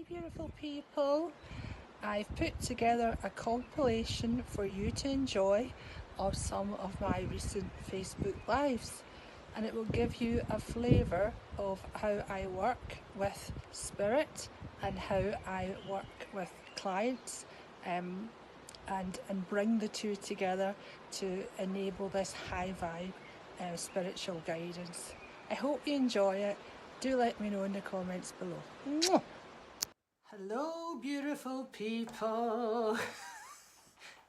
beautiful people. I've put together a compilation for you to enjoy of some of my recent Facebook Lives, and it will give you a flavour of how I work with spirit and how I work with clients, and bring the two together to enable this high vibe spiritual guidance. I hope you enjoy it. Do let me know in the comments below. Mwah! Hello beautiful people.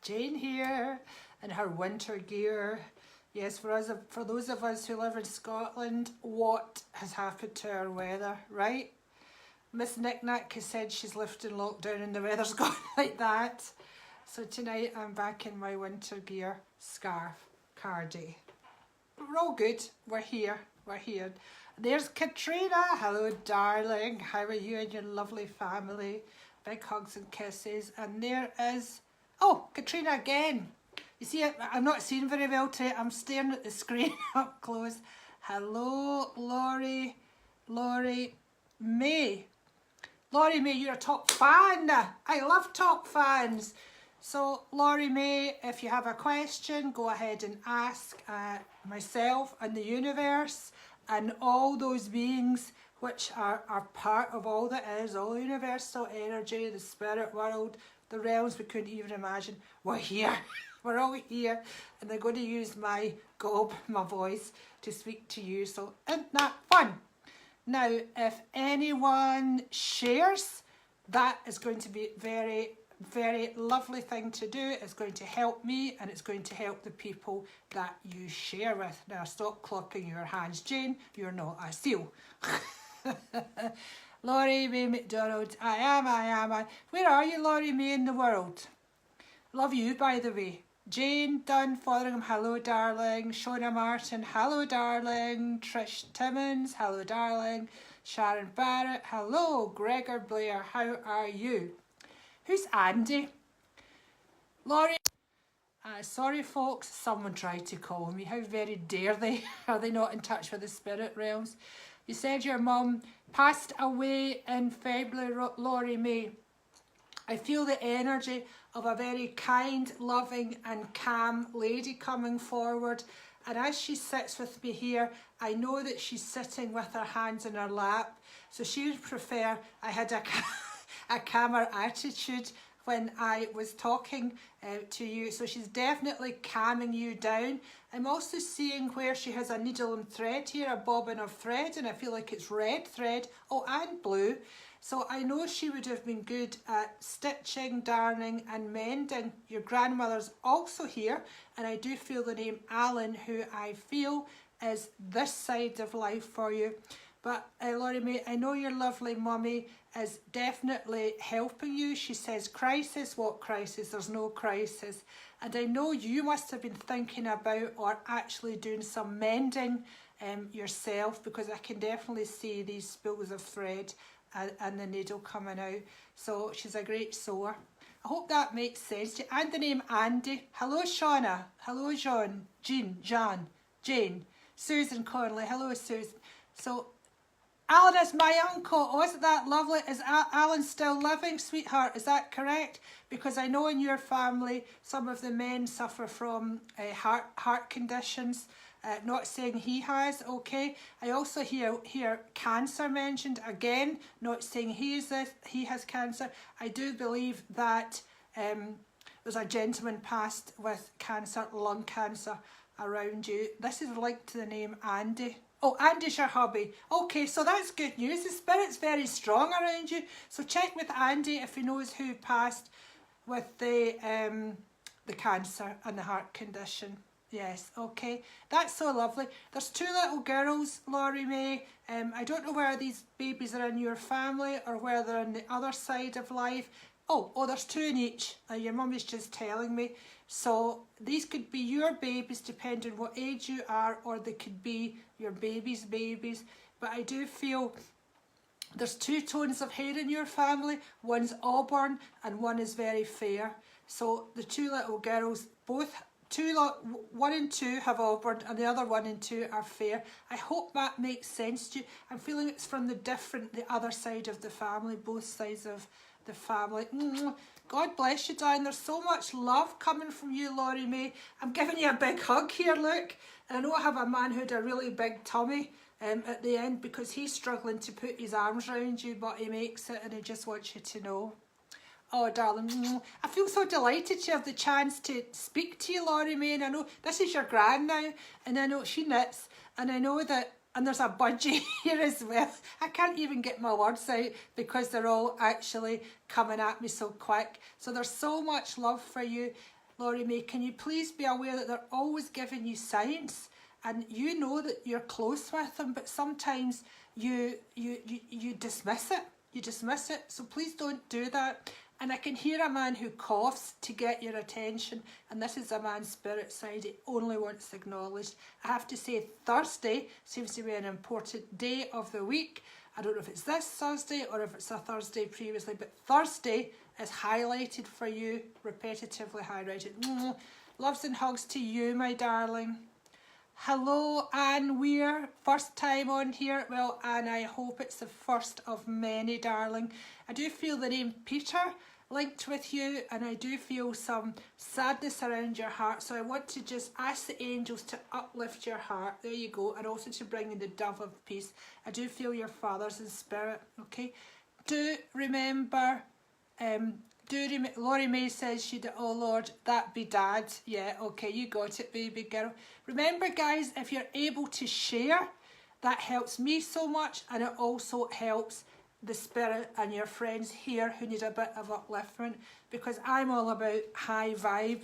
Jane here in her winter gear. Yes, for those of us who live in Scotland, what has happened to our weather, right? Miss Knick-Knack has said she's lifting lockdown and the weather's gone like that. So tonight I'm back in my winter gear, scarf, cardi. But we're all good, we're here. There's Katrina. Hello darling, how are you and your lovely family? Big hugs and kisses. And there is, oh, Katrina again. You see, I'm not seeing very well today. I'm staring at the screen up close. Hello Laurie May. Laurie May, you're a top fan. I love top fans. So Laurie May, if you have a question, go ahead and ask myself and the universe and all those beings which are part of all that is, all universal energy, the spirit world, the realms we couldn't even imagine. We're here. We're all here, and they're going to use my gob, my voice, to speak to you. So isn't that fun? Now, if anyone shares, that is going to be very lovely thing to do. It's going to help me and it's going to help the people that you share with. Now stop clocking your hands, Jane, you're not a seal. Laurie May McDonald, I am. Where are you, Laurie May, in the world? Love you, by the way. Jane Dunn Fotheringham, hello darling. Shona Martin, hello darling. Trish Timmons, hello darling. Sharon Barrett, hello. Gregor Blair, how are you? Who's Andy? Laurie? Sorry folks, someone tried to call me. How very dare they? Are they not in touch with the spirit realms? You said your mum passed away in February, Laurie May. I feel the energy of a very kind, loving and calm lady coming forward. And as she sits with me here, I know that she's sitting with her hands in her lap. So she would prefer I had a calmer attitude when I was talking to you. So she's definitely calming you down. I'm also seeing where she has a needle and thread here, a bobbin of thread, and I feel like it's red thread, oh, and blue. So I know she would have been good at stitching, darning and mending. Your grandmother's also here, and I do feel the name Alan, who I feel is this side of life for you. But Laurie May, I know your lovely mummy is definitely helping you. She says, crisis, what crisis? There's no crisis. And I know you must have been thinking about or actually doing some mending yourself, because I can definitely see these spools of thread and the needle coming out. So she's a great sewer. I hope that makes sense. And the name Andy. Hello Shauna. Hello Jean, Jane. Susan Connolly. Hello Susan. So Alan is my uncle. Oh, isn't that lovely? Is Alan still living, sweetheart? Is that correct? Because I know in your family some of the men suffer from heart conditions. Not saying he has, okay. I also hear cancer mentioned again. Not saying he has cancer. I do believe that there's a gentleman passed with cancer, lung cancer, around you. This is linked to the name Andy. Oh, Andy's your hubby. Okay, so that's good news. The spirit's very strong around you. So check with Andy if he knows who passed with the cancer and the heart condition. Yes, okay. That's so lovely. There's two little girls, Laurie May. I don't know where these babies are in your family or where they're on the other side of life. Oh, there's two in each. Your mummy's just telling me. So these could be your babies depending on what age you are, or they could be your baby's babies. But I do feel there's two tones of hair in your family. One's auburn and one is very fair. So the two little girls both 1 and 2 have auburn and the other 1 and 2 are fair. I hope that makes sense to you. I'm feeling it's from the other side of the family, both sides of the family. God bless you, darling. There's so much love coming from you, Laurie May. I'm giving you a big hug here, look. And I know I have a man who had a really big tummy at the end because he's struggling to put his arms around you, but he makes it and he just wants you to know. Oh, darling, I feel so delighted to have the chance to speak to you, Laurie May. And I know this is your gran now, and I know she knits, and I know that, and there's a budgie here as well. I can't even get my words out because they're all actually coming at me so quick. So there's so much love for you, Laurie May. Can you please be aware that they're always giving you signs, and you know that you're close with them, but sometimes you dismiss it. You dismiss it. So please don't do that. And I can hear a man who coughs to get your attention, and this is a man's spirit side. He only wants acknowledged. I have to say Thursday seems to be an important day of the week. I don't know if it's this Thursday or if it's a Thursday previously, but Thursday is highlighted for you, repetitively highlighted. Loves and hugs to you, my darling. Hello, Anne Weir. First time on here. Well, Anne, I hope it's the first of many, darling. I do feel the name Peter linked with you, and I do feel some sadness around your heart. So I want to just ask the angels to uplift your heart. There you go. And also to bring in the dove of peace. I do feel your father's in spirit, okay? Do remember... Laurie May says she did, oh Lord, that be dad. Yeah, okay, you got it, baby girl. Remember, guys, if you're able to share, that helps me so much, and it also helps the spirit and your friends here who need a bit of upliftment, because I'm all about high vibe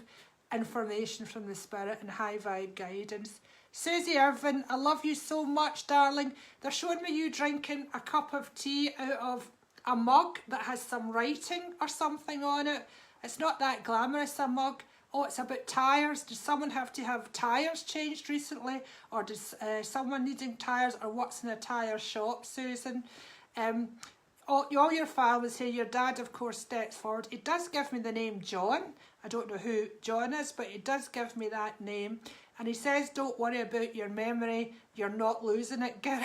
information from the spirit and high vibe guidance. Susie Irvin, I love you so much, darling. They're showing me you drinking a cup of tea out of a mug that has some writing or something on it. It's not that glamorous, a mug. Oh, it's about tyres. Does someone have to have tyres changed recently? Or does someone needing tyres? Or what's in a tyre shop, Susan? All your files here, your dad, of course, steps forward. It does give me the name John. I don't know who John is, but it does give me that name. And he says, don't worry about your memory. You're not losing it, girl.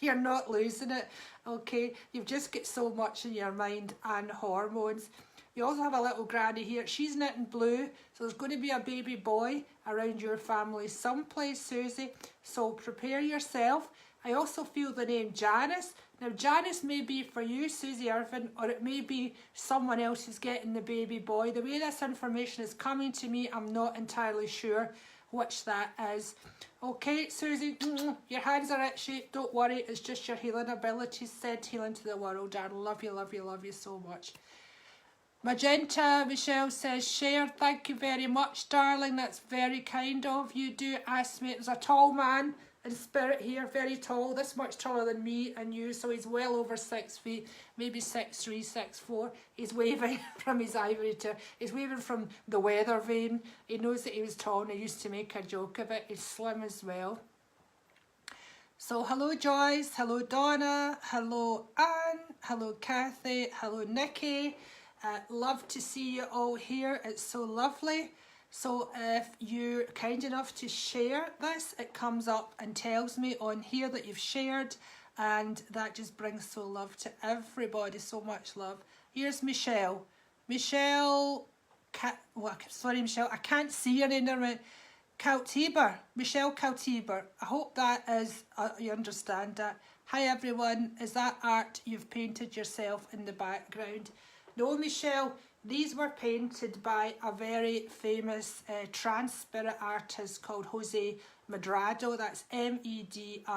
You're not losing it, okay? You've just got so much in your mind and hormones. You also have a little granny here. She's knitting blue, so there's going to be a baby boy around your family someplace, Susie. So prepare yourself. I also feel the name Janice. Now, Janice may be for you, Susie Irvin, or it may be someone else who's getting the baby boy. The way this information is coming to me, I'm not entirely sure which that is. Okay, Susie, your hands are itchy. Don't worry, it's just your healing abilities. Send healing to the world, darling. Love you, love you, love you so much. Magenta Michelle says, share. Thank you very much, darling. That's very kind of you. Do ask me. There's a tall man in spirit here, very tall, this much taller than me and you, so he's well over 6 feet, maybe 6'3", 6'4". He's waving from his ivory chair. He's waving from the weather vane. He knows that he was tall and he used to make a joke of it. He's slim as well. So hello Joyce, hello Donna, hello Anne, hello Kathy, hello Nikki. Love to see you all here. It's so lovely. So if you're kind enough to share this, it comes up and tells me on here that you've shared, and that just brings so love to everybody, so much love. Here's Michelle. Michelle, sorry Michelle, I can't see your name there. Kaltiber, Michelle Kaltiber. I hope that is, you understand that. Hi everyone, is that art you've painted yourself in the background? No, Michelle. These were painted by a very famous trance spirit artist called Jose Medrado. That's M-E-D-R-A-D-O.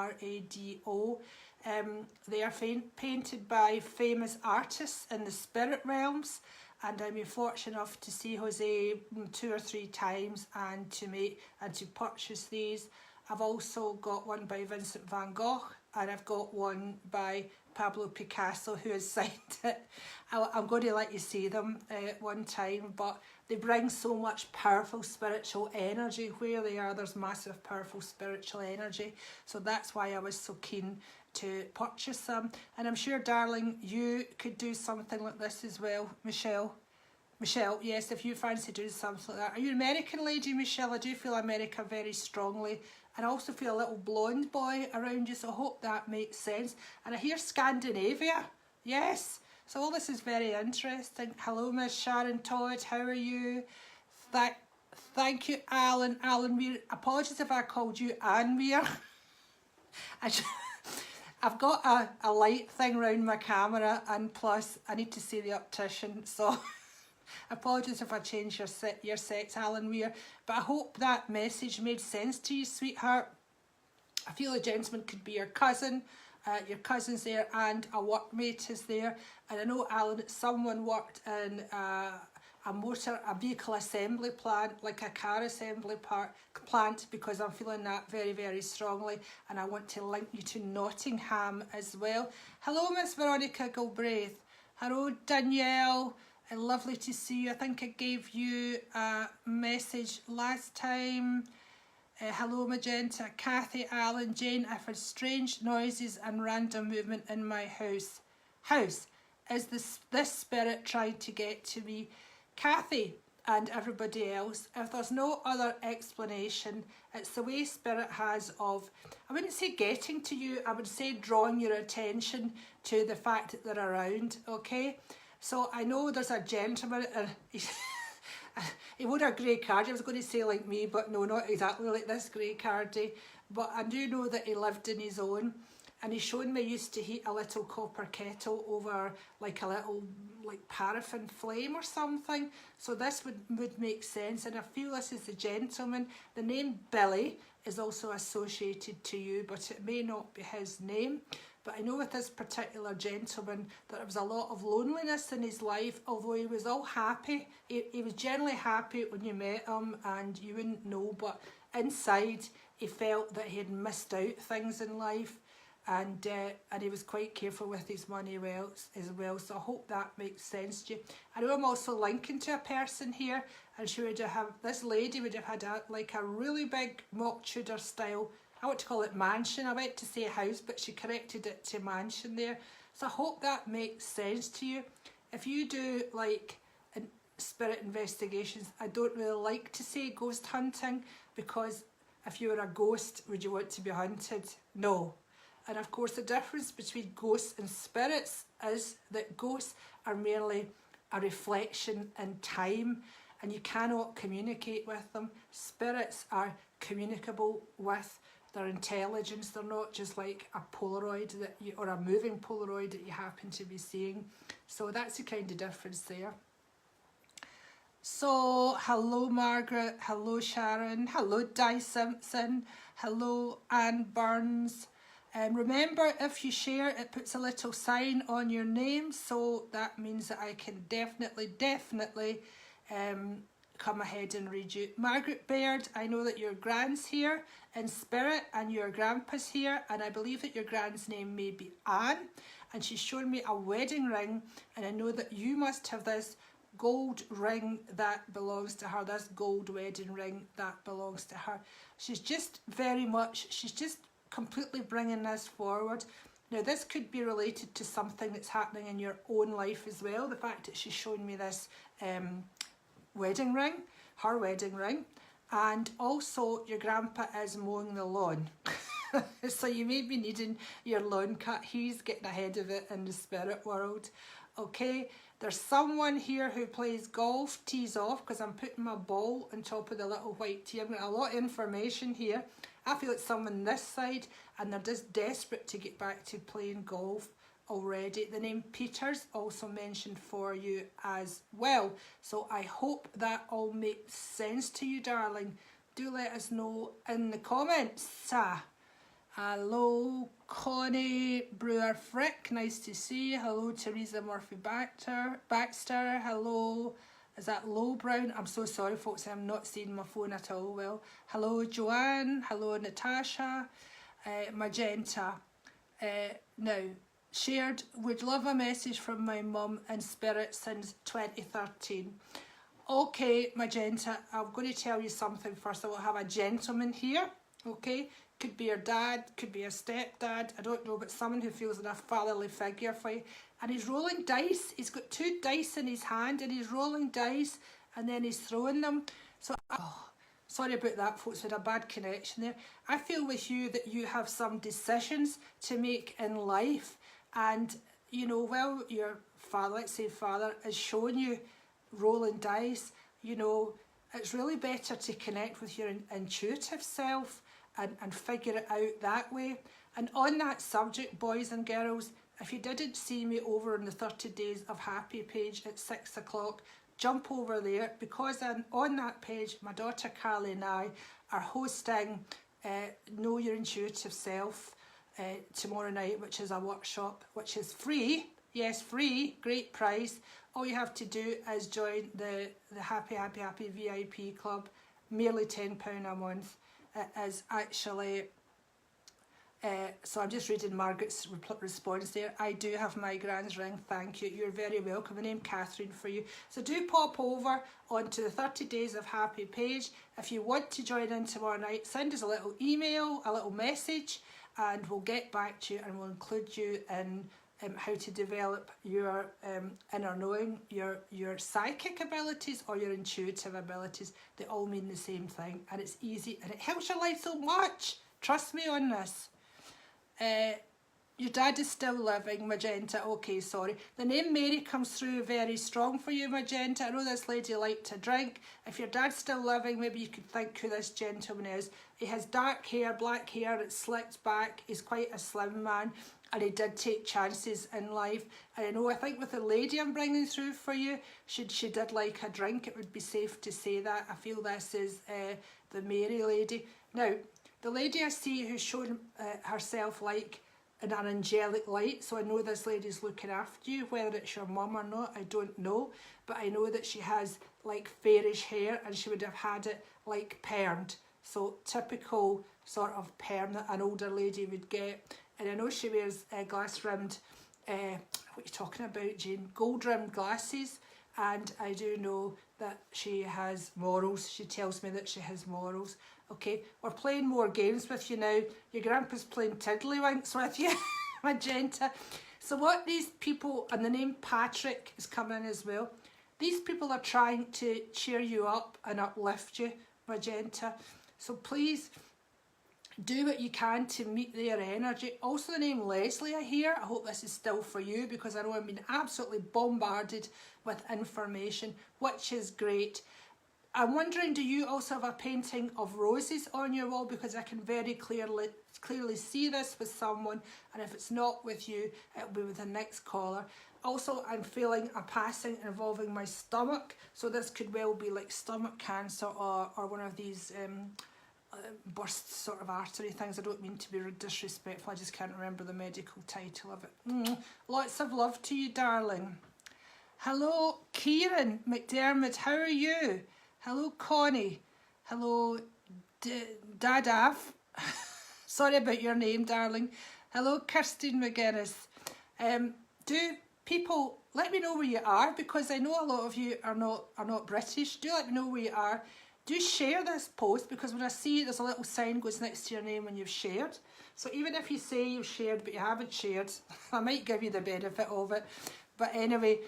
They are painted by famous artists in the spirit realms, and I've been fortunate enough to see Jose 2 or 3 times and to purchase these. I've also got one by Vincent van Gogh, and I've got one by Pablo Picasso, who has signed it. I'm going to let you see them one time, but they bring so much powerful spiritual energy. Where they are, there's massive powerful spiritual energy. So that's why I was so keen to purchase them. And I'm sure, darling, you could do something like this as well, Michelle. Michelle, yes, if you fancy doing something like that. Are you an American lady, Michelle? I do feel America very strongly. And I also feel a little blonde boy around you, so I hope that makes sense. And I hear Scandinavia. Yes. So all this is very interesting. Hello, Miss Sharon Todd. How are you? Thank you, Alan. Alan Weir. Apologies if I called you Anne Weir. I've got a light thing around my camera, and plus I need to see the optician, so apologies if I change your sex, Alan Weir. But I hope that message made sense to you, sweetheart. I feel a gentleman could be your cousin's there, and a workmate is there. And I know, Alan, someone worked in a vehicle assembly plant, like a car assembly plant, because I'm feeling that very, very strongly. And I want to link you to Nottingham as well. Hello, Miss Veronica Galbraith. Hello, Danielle. Lovely to see you. I think I gave you a message last time. Hello, Magenta. Kathy, Alan, Jane. I've had strange noises and random movement in my house. Is this spirit trying to get to me? Kathy and everybody else, if there's no other explanation, it's the way spirit has of, I wouldn't say getting to you, I would say drawing your attention to the fact that they're around, okay? So I know there's a gentleman, he wore a grey card. I was going to say like me, but no, not exactly like this grey cardy. But I do know that he lived in his own, and he's shown me used to heat a little copper kettle over like a little like paraffin flame or something. So this would make sense, and I feel this is the gentleman. The name Billy is also associated to you, but it may not be his name. But I know with this particular gentleman that there was a lot of loneliness in his life, although he was all happy. He was generally happy when you met him, and you wouldn't know, but inside he felt that he had missed out things in life, and he was quite careful with his money as well. So I hope that makes sense to you. I know I'm also linking to a person here, and this lady would have had a really big mock Tudor style, I want to call it mansion. I went to say house, but she corrected it to mansion there. So I hope that makes sense to you. If you do like spirit investigations, I don't really like to say ghost hunting, because if you were a ghost, would you want to be hunted? No. And of course the difference between ghosts and spirits is that ghosts are merely a reflection in time, and you cannot communicate with them. Spirits are communicable with their intelligence. They're not just like a Polaroid or a moving Polaroid that you happen to be seeing. So that's the kind of difference there. So hello Margaret, hello Sharon, hello Di Simpson, hello Anne Burns. Remember, if you share, it puts a little sign on your name, so that means that I can definitely come ahead and read you. Margaret Baird, I know that your grand's here in spirit, and your grandpa's here, and I believe that your grand's name may be Anne, and she's shown me a wedding ring, and I know that you must have this gold ring that belongs to her, this gold wedding ring that belongs to her. She's just completely bringing this forward. Now this could be related to something that's happening in your own life as well. The fact that she's showing me this wedding ring, her wedding ring, and also your grandpa is mowing the lawn. So you may be needing your lawn cut. He's getting ahead of it in the spirit world. Okay, there's someone here who plays golf, tees off, because I'm putting my ball on top of the little white tee. I've got a lot of information here. I feel it's someone this side, and they're just desperate to get back to playing golf already. The name Peter's also mentioned for you as well. So I hope that all makes sense to you, darling. Do let us know in the comments. Hello Connie Brewer Frick, nice to see you. Hello Teresa Murphy Baxter. Hello, is that Low Brown? I'm so sorry folks, I'm not seeing my phone at all well. Hello Joanne, hello Natasha. Magenta, now shared, would love a message from my mum in spirit since 2013. Okay Magenta, I'm going to tell you something first. I will have a gentleman here, okay, Could be your dad, could be a stepdad, I don't know, but someone who feels like a fatherly figure for you. And he's rolling dice. He's got 2 dice in his hand and he's rolling dice and then he's throwing them. So, sorry about that, folks, we had a bad connection there. I feel with you that you have some decisions to make in life, and you know, well, your father, let's say father, is showing you rolling dice. You know, it's really better to connect with your intuitive self and figure it out that way. And on that subject, boys and girls, if you didn't see me over on the 30 Days of Happy page at 6 o'clock, jump over there, because on that page, my daughter Carly and I are hosting Know Your Intuitive Self tomorrow night, which is a workshop, which is free. Yes, free, great price. All you have to do is join the Happy VIP club, merely £10 a month. It is actually, so I'm just reading Margaret's response there. I do have my grand's ring, thank you. You're very welcome. The name Catherine for you. So do pop over onto the 30 Days of Happy page. If you want to join in tomorrow night, send us a little email, a little message, and we'll get back to you and we'll include you in how to develop your inner knowing, your psychic abilities or your intuitive abilities. They all mean the same thing, and it's easy and it helps your life so much. Trust me on this. Your dad is still living, Magenta. Okay, sorry. The name Mary comes through very strong for you, Magenta. I know this lady liked to drink. If your dad's still living, maybe you could think who this gentleman is. He has dark hair, black hair, it's slicked back. He's quite a slim man, and he did take chances in life. And I think with the lady I'm bringing through for you, she did like a drink. It would be safe to say that. I feel this is the Mary lady. Now, the lady I see who's shown herself like in an angelic light, so I know this lady's looking after you. Whether it's your mum or not, I don't know, but I know that she has like fairish hair and she would have had it like permed, so typical sort of perm that an older lady would get. And I know she wears glass rimmed, what are you talking about, Jane? Gold rimmed glasses, and I do know that she has morals. She tells me that she has morals. Okay, we're playing more games with you now. Your grandpa's playing tiddlywinks with you, Magenta. So what these people, and the name Patrick is coming in as well, these people are trying to cheer you up and uplift you, Magenta. So please do what you can to meet their energy. Also the name Leslie I hear. I hope this is still for you, because I know I'm being absolutely bombarded with information, which is great. I'm wondering, do you also have a painting of roses on your wall? Because I can very clearly see this with someone, and if it's not with you, it'll be with the next caller. Also, I'm feeling a passing involving my stomach, so this could well be like stomach cancer or one of these burst sort of artery things. I don't mean to be disrespectful, I just can't remember the medical title of it. Lots of love to you, darling. Hello, Kieran McDermott, how are you? Hello, Connie. Hello, Dadav. Sorry about your name, darling. Hello, Kirsten McGuinness. Do people let me know where you are, because I know a lot of you are not British. Do let me know where you are. Do share this post, because when I see there's a little sign goes next to your name when you've shared. So even if you say you've shared but you haven't shared, I might give you the benefit of it. But anyway,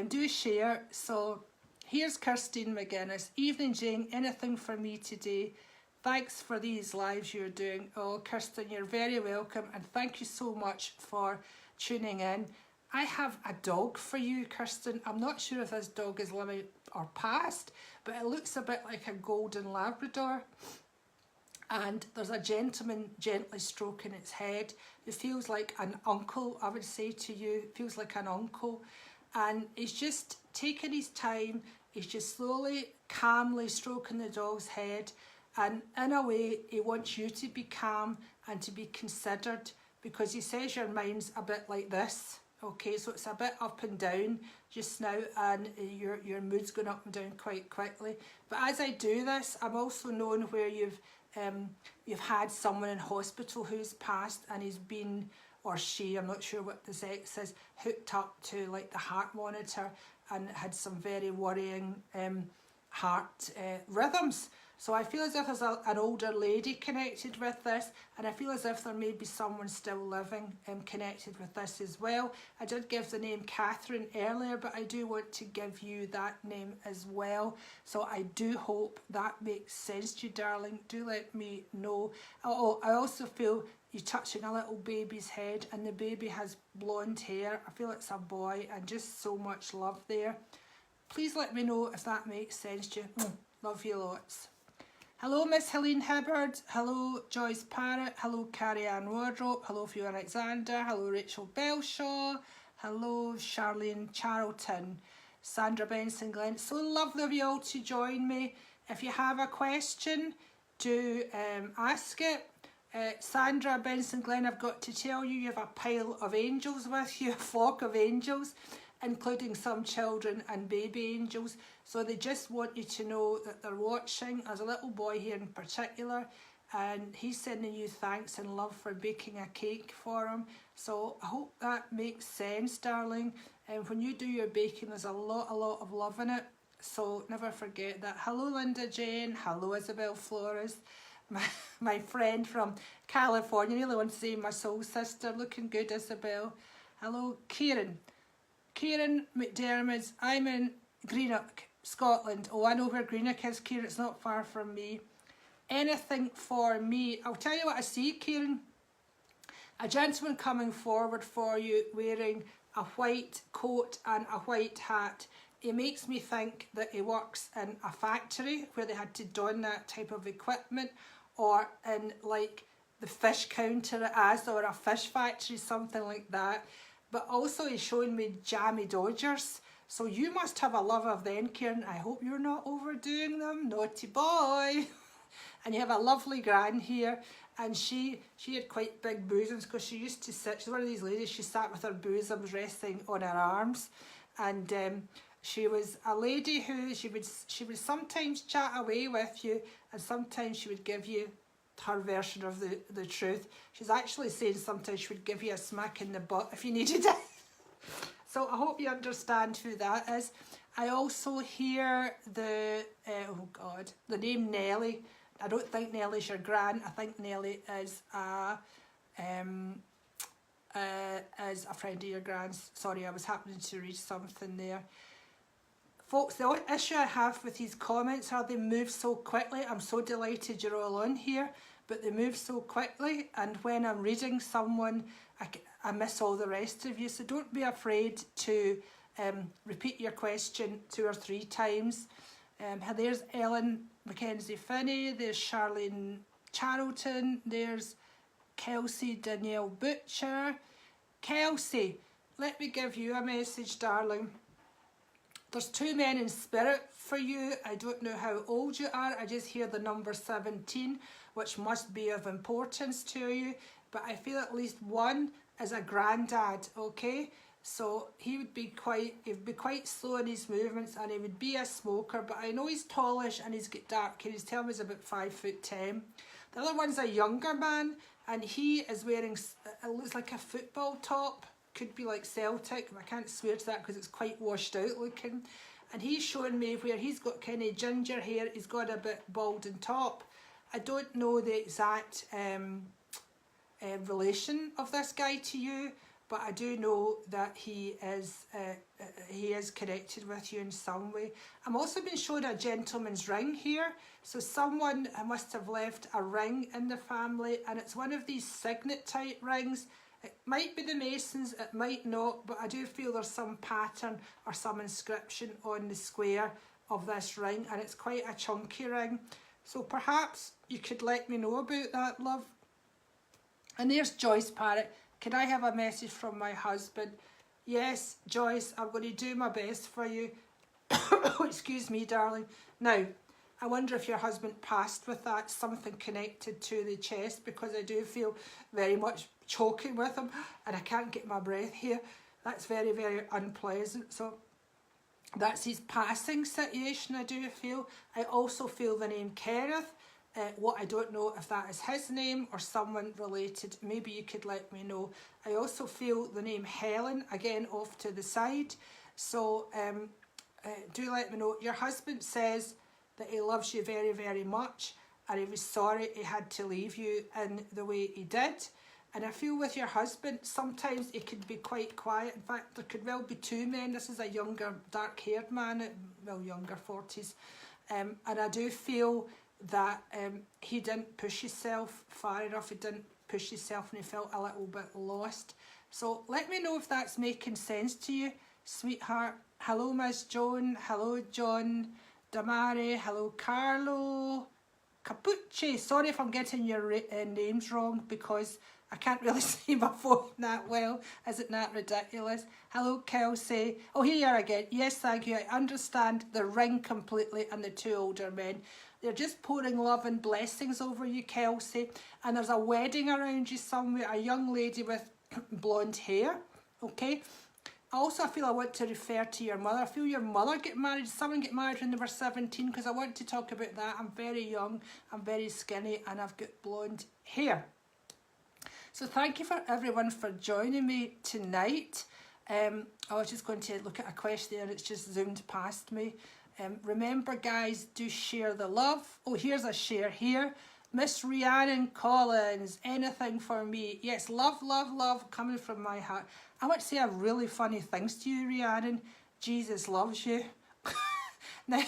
do share. So here's Kirsten McGuinness. Evening, Jane. Anything for me today? Thanks for these lives you're doing. Oh, Kirsten, you're very welcome, and thank you so much for tuning in. I have a dog for you, Kirsten. I'm not sure if this dog is living or past, but it looks a bit like a golden Labrador. And there's a gentleman gently stroking its head who feels like an uncle, I would say to you, feels like an uncle. And he's just taking his time, he's just slowly, calmly stroking the dog's head. And in a way, he wants you to be calm and to be considered, because he says your mind's a bit like this. Okay, so it's a bit up and down just now, and your mood's going up and down quite quickly. But as I do this, I'm also knowing where you've had someone in hospital who's passed, and he's been, or she, I'm not sure what the sex is, hooked up to like the heart monitor, and had some very worrying heart rhythms. So I feel as if there's an older lady connected with this, and I feel as if there may be someone still living connected with this as well. I did give the name Catherine earlier, but I do want to give you that name as well. So I do hope that makes sense to you, darling. Do let me know. Oh, I also feel you touching a little baby's head, and the baby has blonde hair. I feel it's a boy, and just so much love there. Please let me know if that makes sense to you. Love you lots. Hello, Miss Helene Hibbard. Hello, Joyce Parrott. Hello, Carrie Ann Wardrope. Hello, Fiona Alexander. Hello, Rachel Belshaw. Hello, Charlene Charlton. Sandra Benson Glenn. So lovely of you all to join me. If you have a question, do ask it. Sandra Benson Glenn, I've got to tell you, you have a pile of angels with you, a flock of angels, including some children and baby angels. So they just want you to know that they're watching. There's a little boy here in particular, and he's sending you thanks and love for baking a cake for him. So I hope that makes sense, darling. And when you do your baking, there's a lot of love in it. So never forget that. Hello, Linda Jane. Hello, Isabel Flores. My friend from California. I really want to say my soul sister. Looking good, Isabel. Hello, Kieran. Kieran McDermott. I'm in Greenock, Scotland. Oh, I know where Greenock is, Kieran. It's not far from me. Anything for me. I'll tell you what I see, Kieran. A gentleman coming forward for you wearing a white coat and a white hat. He makes me think that he works in a factory where they had to don that type of equipment, or in like the fish counter at Asda or a fish factory, something like that. But also he's showing me jammy Dodgers. So you must have a love of them, Kieran. I hope you're not overdoing them. Naughty boy. And you have a lovely gran here. And she had quite big bosoms because she used to sit, she's one of these ladies, she sat with her bosoms resting on her arms. And she was a lady who she would sometimes chat away with you, and sometimes she would give you her version of the truth. She's actually saying sometimes she would give you a smack in the butt if you needed it. So I hope you understand who that is. I also hear the name Nellie. I don't think Nellie's your gran. I think Nellie is a friend of your gran's. Sorry, I was happening to read something there. Folks, the issue I have with these comments are they move so quickly. I'm so delighted you're all on here, but they move so quickly, and when I'm reading someone, I miss all the rest of you. So don't be afraid to repeat your question 2 or 3 times. There's Ellen Mackenzie Finney, there's Charlene Charlton, there's Kelsey Danielle Butcher. Kelsey, let me give you a message, darling. There's 2 men in spirit for you. I don't know how old you are. I just hear the number 17, which must be of importance to you. But I feel at least one is a granddad, okay? So he'd be quite slow in his movements, and he would be a smoker. But I know he's tallish and he's got dark hair. He's telling me he's about 5'10". The other one's a younger man, and he is wearing, it looks like a football top. Could be like Celtic. I can't swear to that because it's quite washed out looking. And he's showing me where he's got kind of ginger hair. He's got a bit bald on top. I don't know the exact relation of this guy to you, but I do know that he is connected with you in some way. I'm also being shown a gentleman's ring here. So someone must have left a ring in the family, and it's one of these signet type rings. It might be the Masons, it might not, but I do feel there's some pattern or some inscription on the square of this ring, and it's quite a chunky ring. So perhaps you could let me know about that, love. And there's Joyce Parrott. Can I have a message from my husband? Yes, Joyce, I'm going to do my best for you. Excuse me, darling. Now, I wonder if your husband passed with that, something connected to the chest, because I do feel very much choking with him and I can't get my breath here. That's very, very unpleasant. So that's his passing situation, I do feel. I also feel the name Kenneth. What I don't know if that is his name or someone related. Maybe you could let me know. I also feel the name Helen, again off to the side. So do let me know. Your husband says that he loves you very, very much, and he was sorry he had to leave you in the way he did. And I feel with your husband, sometimes he could be quite quiet. In fact, there could well be two men. This is a younger, dark-haired man, well, younger 40s. And I do feel that he didn't push himself far enough. He didn't push himself and he felt a little bit lost. So let me know if that's making sense to you, sweetheart. Hello, Miss Joan. Hello, John. Damari. Hello, Carlo. Capucci. Sorry if I'm getting your names wrong, because I can't really see my phone that well. Isn't that ridiculous? Hello, Kelsey. Oh, here you are again. Yes, thank you. I understand the ring completely and the two older men. They're just pouring love and blessings over you, Kelsey. And there's a wedding around you somewhere, a young lady with blonde hair, okay? Also, I feel I want to refer to your mother. I feel your mother get married. Someone get married when they were 17, because I want to talk about that. I'm very young, I'm very skinny, and I've got blonde hair. So thank you for everyone for joining me tonight. I was just going to look at a question there. It's just zoomed past me. Remember, guys, do share the love. Oh, here's a share here. Miss Rhiannon Collins, anything for me. Yes, love, love, love coming from my heart. I want to say really funny things to you, Rhiannon. Jesus loves you. Now,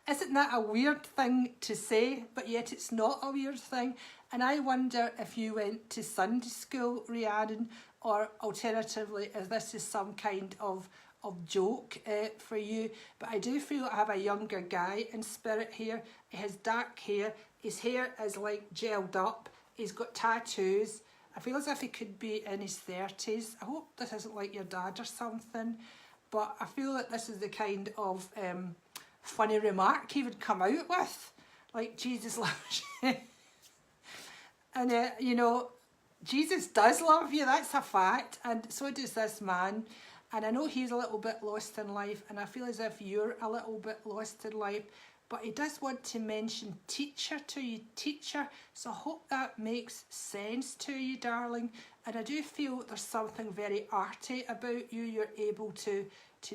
isn't that a weird thing to say? But yet it's not a weird thing. And I wonder if you went to Sunday school, Rhiannon, or alternatively, if this is some kind of joke for you. But I do feel I have a younger guy in spirit here. He has dark hair. His hair is like gelled up. He's got tattoos. I feel as if he could be in his 30s. I hope this isn't like your dad or something. But I feel that this is the kind of funny remark he would come out with. Like, Jesus loves you. And, you know, Jesus does love you. That's a fact. And so does this man. And I know he's a little bit lost in life. And I feel as if you're a little bit lost in life. But he does want to mention teacher to you, teacher. So I hope that makes sense to you, darling. And I do feel there's something very arty about you. You're able to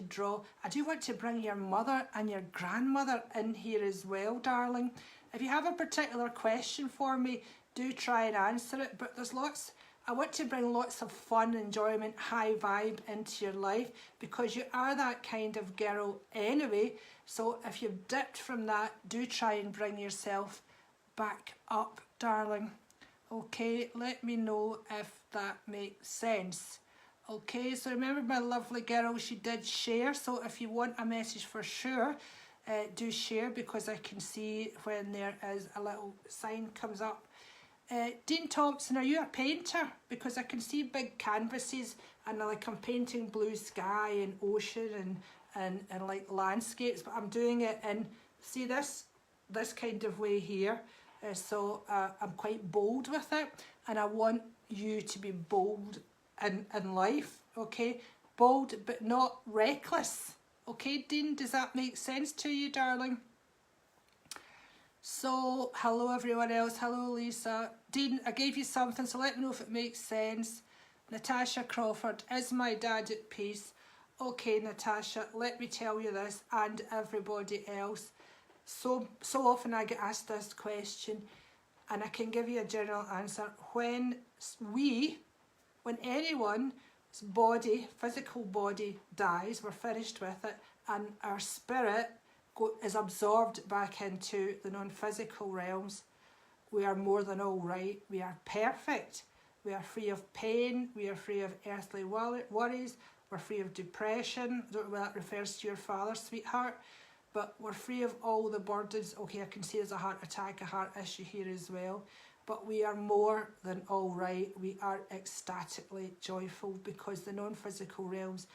draw. I do want to bring your mother and your grandmother in here as well, darling. If you have a particular question for me, do try and answer it. But there's lots. I want to bring lots of fun, enjoyment, high vibe into your life, because you are that kind of girl anyway. So if you've dipped from that, do try and bring yourself back up, darling. Okay, let me know if that makes sense. Okay, so remember my lovely girl, she did share. So if you want a message for sure, do share, because I can see when there is a little sign comes up. Dean Thompson, are you a painter? Because I can see big canvases and like I'm painting blue sky and ocean and like landscapes, but I'm doing it in, see this kind of way here. So I'm quite bold with it, and I want you to be bold in life, okay? Bold but not reckless. Okay, Dean, does that make sense to you, darling? So, hello everyone else. Hello, Lisa. Dean, I gave you something, so let me know if it makes sense. Natasha Crawford, is my dad at peace? Okay, Natasha, let me tell you this, and everybody else. So often I get asked this question, and I can give you a general answer. When anyone's body, physical body dies, we're finished with it, and our spirit is absorbed back into the non-physical realms, we are more than all right. We are perfect. We are free of pain. We are free of earthly worries. We're free of depression. I don't know whether that refers to your father, sweetheart, but we're free of all the burdens. Okay, I can see there's a heart attack, a heart issue here as well. But we are more than all right. We are ecstatically joyful, because the non-physical realms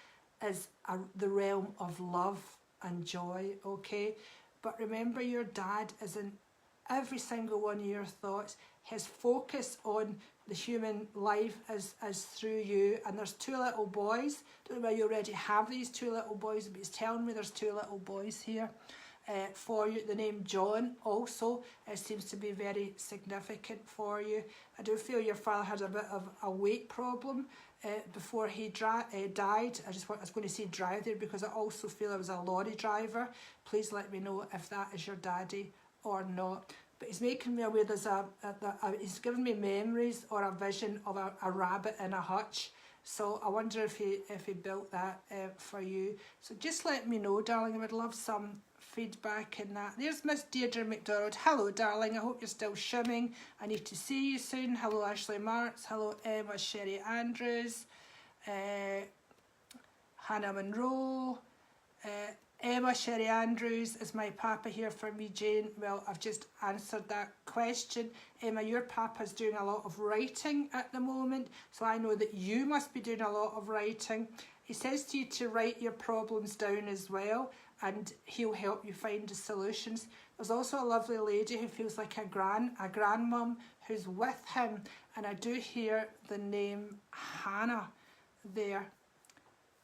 is the realm of love and joy, okay? But remember, your dad is in every single one of your thoughts. His focus on the human life is through you. And there's two little boys. I don't know whether you already have these two little boys, but he's telling me there's two little boys here. for you. The name John also seems to be very significant for you. I do feel your father had a bit of a weight problem before he died. I was going to say drive there because I also feel I was a lorry driver. Please let me know if that is your daddy or not. But he's making me aware there's he's given me memories or a vision of a rabbit in a hutch. So I wonder if he built that for you. So just let me know, darling. I would love some feedback in that. There's Miss Deirdre McDonald. Hello, darling. I hope you're still shimming. I need to see you soon. Hello, Ashley Marks. Hello, Emma Sherry Andrews. Hannah Monroe. Emma Sherry Andrews, is my papa here for me, Jane? Well, I've just answered that question. Emma, your papa's doing a lot of writing at the moment, so I know that you must be doing a lot of writing. He says to you to write your problems down as well, and he'll help you find the solutions. There's also a lovely lady who feels like a grandmum who's with him, and I do hear the name Hannah there.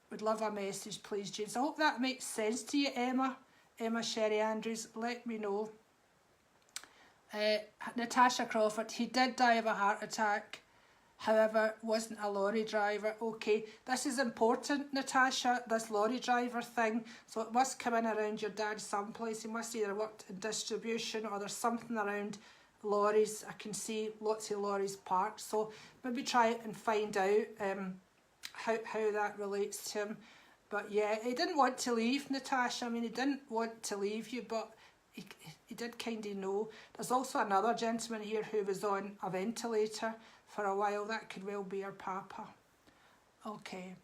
Would love a message, please, Jane. So I hope that makes sense to you, Emma. Emma Sherry Andrews, let me know. Natasha Crawford, he did die of a heart attack. However, wasn't a lorry driver. Okay, this is important, Natasha, this lorry driver thing. So it must come in around your dad someplace. He must either worked in distribution or there's something around lorries. I can see lots of lorries parked. So maybe try it and find out how that relates to him. But yeah, he didn't want to leave, Natasha. I mean, he didn't want to leave you, but he did kind of know. There's also another gentleman here who was on a ventilator for a while. That could well be our papa. Okay.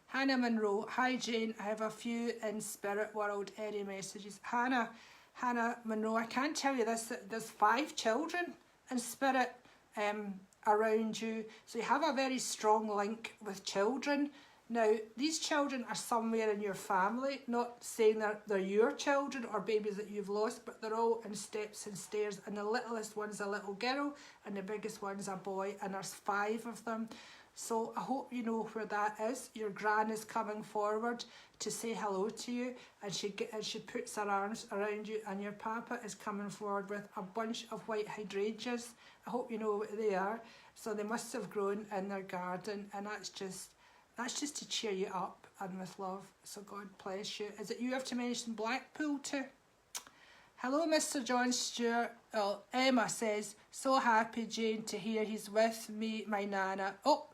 Hannah Monroe. Hi, Jane. I have a few in spirit world. Any messages? Hannah Monroe, I can tell you this, that there's 5 children in spirit around you, so you have a very strong link with children. Now these children are somewhere in your family, not saying they're your children or babies that you've lost, but they're all in steps and stairs, and the littlest one's a little girl and the biggest one's a boy, and there's 5 of them. So I hope you know where that is. Your gran is coming forward to say hello to you, and she puts her arms around you, and your papa is coming forward with a bunch of white hydrangeas. I hope you know what they are. So they must have grown in their garden, and that's just to cheer you up and with love. So God bless you. Is it you have to mention Blackpool too? Hello, Mr. John Stewart. Oh, Emma says, so happy, Jane, to hear he's with me, my nana. Oh,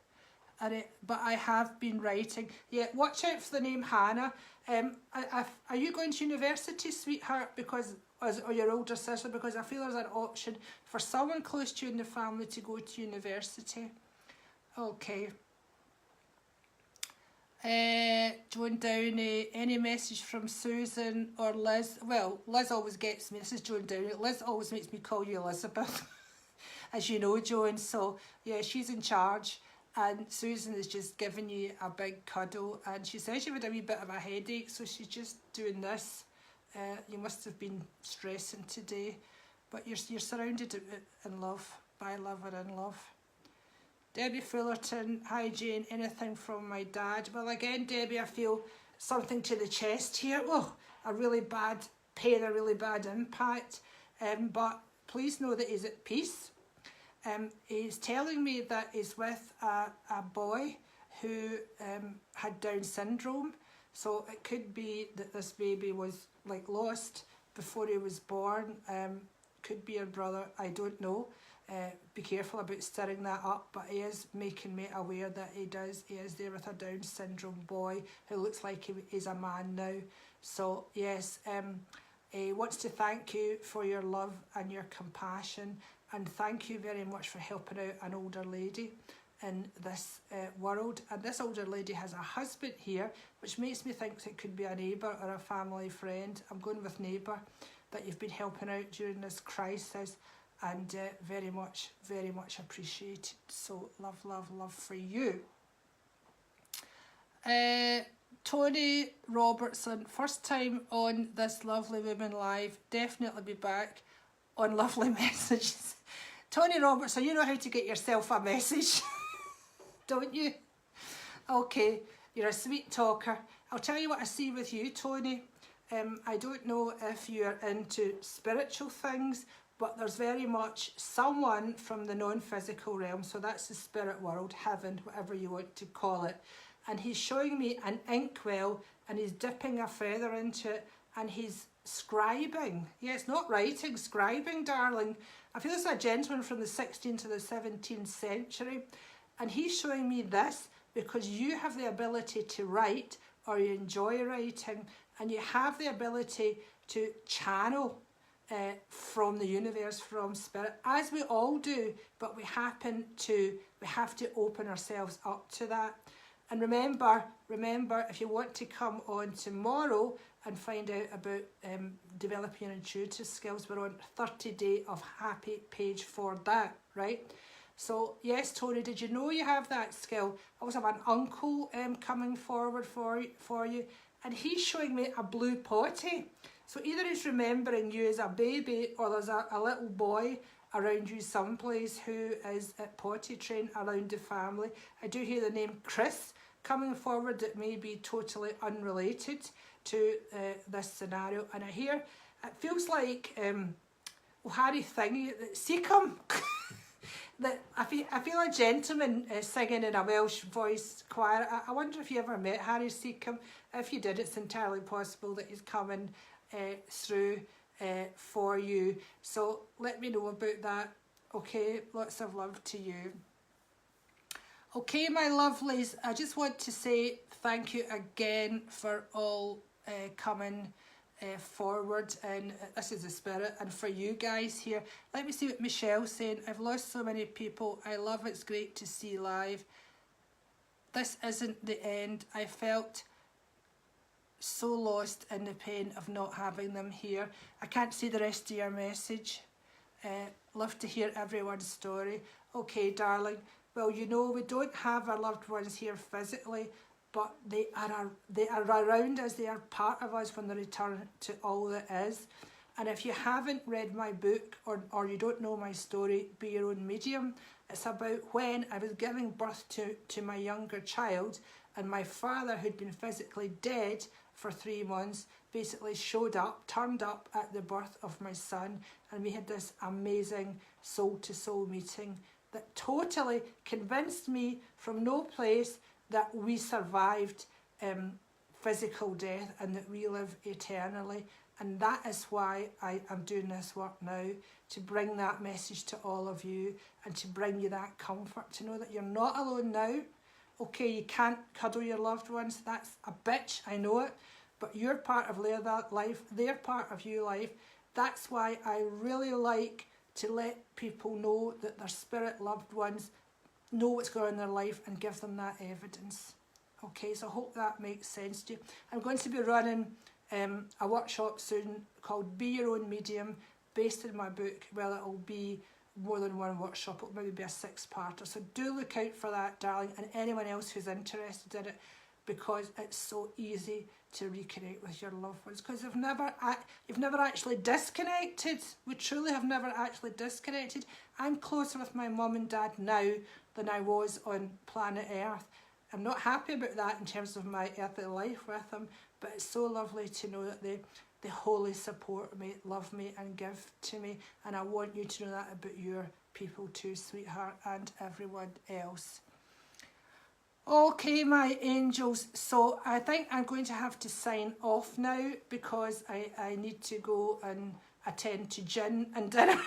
but I have been writing. Yeah, watch out for the name Hannah. Are you going to university, sweetheart, or your older sister? Because I feel there's an option for someone close to you in the family to go to university. Okay. Joan Downey, any message from Susan or Liz? Well, Liz always gets me. This is Joan Downey. Liz always makes me call you Elizabeth, as you know, Joan. So yeah, she's in charge, and Susan is just giving you a big cuddle, and she says you had a wee bit of a headache, so she's just doing this. You must have been stressing today, but you're surrounded in love, by love and in love. Debbie Fullerton, hi Jane, anything from my dad? Well, again, Debbie, I feel something to the chest here. Oh, a really bad pain, a really bad impact. But please know that he's at peace. He's telling me that he's with a boy who had Down syndrome. So it could be that this baby was like lost before he was born. Could be your brother, I don't know. Be careful about stirring that up, but he is making me aware that he is there with a Down syndrome boy who looks like he's a man now. So yes, he wants to thank you for your love and your compassion, and thank you very much for helping out an older lady in this world. And this older lady has a husband here, which makes me think it could be a neighbour or a family friend. I'm going with neighbour, that you've been helping out during this crisis, and very much appreciated. So love, love, love for you. Tony Robertson, first time on this Lovely Woman Live, definitely be back on lovely messages. Tony Robertson, you know how to get yourself a message, don't you? Okay, you're a sweet talker. I'll tell you what I see with you, Tony. I don't know if you're into spiritual things, but there's very much someone from the non-physical realm, so that's the spirit world, heaven, whatever you want to call it, and he's showing me an inkwell, and he's dipping a feather into it, and he's scribing. Yeah, it's not writing, scribing, darling. I feel it's a gentleman from the 16th to the 17th century, and he's showing me this because you have the ability to write, or you enjoy writing, and you have the ability to channel from the universe, from spirit, as we all do, but we have to open ourselves up to that. And remember, if you want to come on tomorrow and find out about developing your intuitive skills, we're on 30-day of happy page for that, right? So yes, Tony, did you know you have that skill? I also have an uncle coming forward for you, and he's showing me a blue potty. So either he's remembering you as a baby, or there's a little boy around you someplace who is at potty train around the family. I do hear the name Chris coming forward that may be totally unrelated to this scenario. And I hear, it feels like Harry Thingy, Seacombe. That I feel a gentleman singing in a Welsh voice choir. I wonder if you ever met Harry Seacombe. If you did, it's entirely possible that he's coming through for you. So let me know about that. Okay, lots of love to you. Okay, my lovelies, I just want to say thank you again for all coming forward, and this is the spirit, and for you guys here. Let me see what Michelle's saying. I've lost so many people. I love it's great to see live. This isn't the end. I felt so lost in the pain of not having them here. I can't see the rest of your message. Love to hear everyone's story. Okay, darling. Well, you know, we don't have our loved ones here physically, but they are around us. They are part of us when they return to all that is. And if you haven't read my book, or you don't know my story, Be Your Own Medium, it's about when I was giving birth to my younger child, and my father, who'd been physically dead for 3 months, basically turned up at the birth of my son, and we had this amazing soul-to-soul meeting that totally convinced me from no place that we survived physical death and that we live eternally. And that is why I am doing this work now, to bring that message to all of you and to bring you that comfort, to know that you're not alone now. Okay, you can't cuddle your loved ones, that's a bitch, I know it, but you're part of their life, they're part of your life. That's why I really like to let people know that their spirit loved ones know what's going on in their life and give them that evidence. Okay, so I hope that makes sense to you. I'm going to be running a workshop soon called Be Your Own Medium, based in my book. Well, it'll be more than one workshop, it'll maybe be a 6-parter. So do look out for that, darling, and anyone else who's interested in it, because it's so easy to reconnect with your loved ones, because you've never actually disconnected. We truly have never actually disconnected. I'm closer with my mum and dad now than I was on planet Earth. I'm not happy about that in terms of my earthly life with them, but it's so lovely to know that they wholly support me, love me and give to me, and I want you to know that about your people too, sweetheart, and everyone else. Okay, my angels, so I think I'm going to have to sign off now, because I need to go and attend to gin and dinner.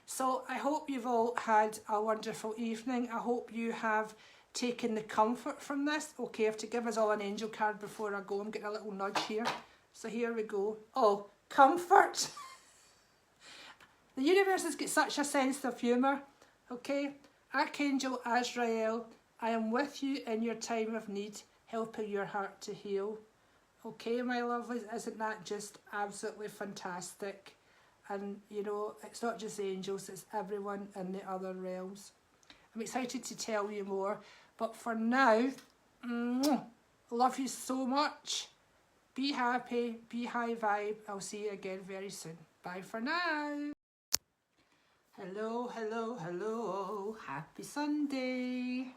So I hope you've all had a wonderful evening. I hope you have taken the comfort from this. Okay, I have to give us all an angel card before I go. I'm getting a little nudge here. So here we go. Oh, comfort. The universe has got such a sense of humour. Okay, Archangel Israel, I am with you in your time of need, helping your heart to heal. Okay, my lovelies, isn't that just absolutely fantastic? And, you know, it's not just the angels, it's everyone in the other realms. I'm excited to tell you more, but for now, love you so much. Be happy, be high vibe. I'll see you again very soon. Bye for now. Hello, hello, hello. Happy Sunday.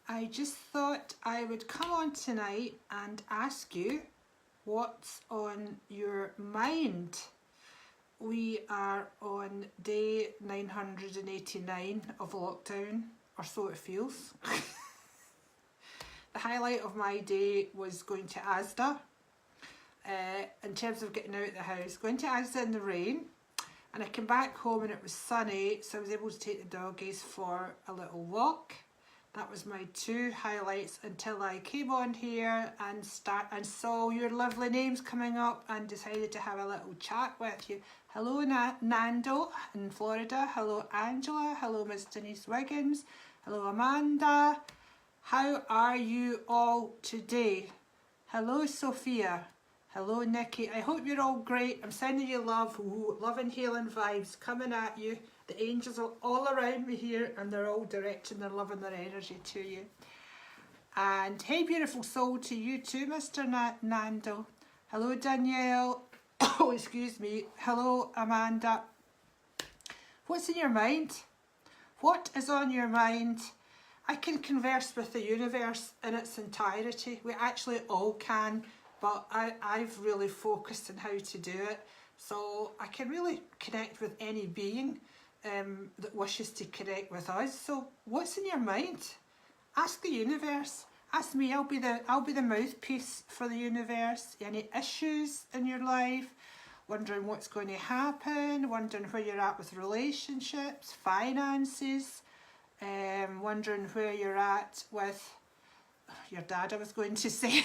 I just thought I would come on tonight and ask you What's on your mind? We are on day 989 of lockdown, or so it feels. The highlight of my day was going to Asda. In terms of getting out of the house, going to Asda in the rain, and I came back home and it was sunny, so I was able to take the doggies for a little walk. That was my two highlights until I came on here and saw your lovely names coming up and decided to have a little chat with you. Hello Nando in Florida, hello Angela, hello Miss Denise Wiggins, hello Amanda. How are you all today? Hello Sophia, hello Nikki. I hope you're all great. I'm sending you love. Ooh, love and healing vibes coming at you. The angels are all around me here and they're all directing their love and their energy to you. And hey beautiful soul to you too, Mr. Nando. Hello Danielle. Oh, excuse me. Hello Amanda. What's in your mind? What is on your mind? I can converse with the universe in its entirety. We actually all can, but I've really focused on how to do it. So I can really connect with any being that wishes to connect with us. So what's in your mind? Ask the universe. Ask me. I'll be the mouthpiece for the universe. Any issues in your life? Wondering what's going to happen? Wondering where you're at with relationships, finances? Wondering where you're at with your dad, I was going to say.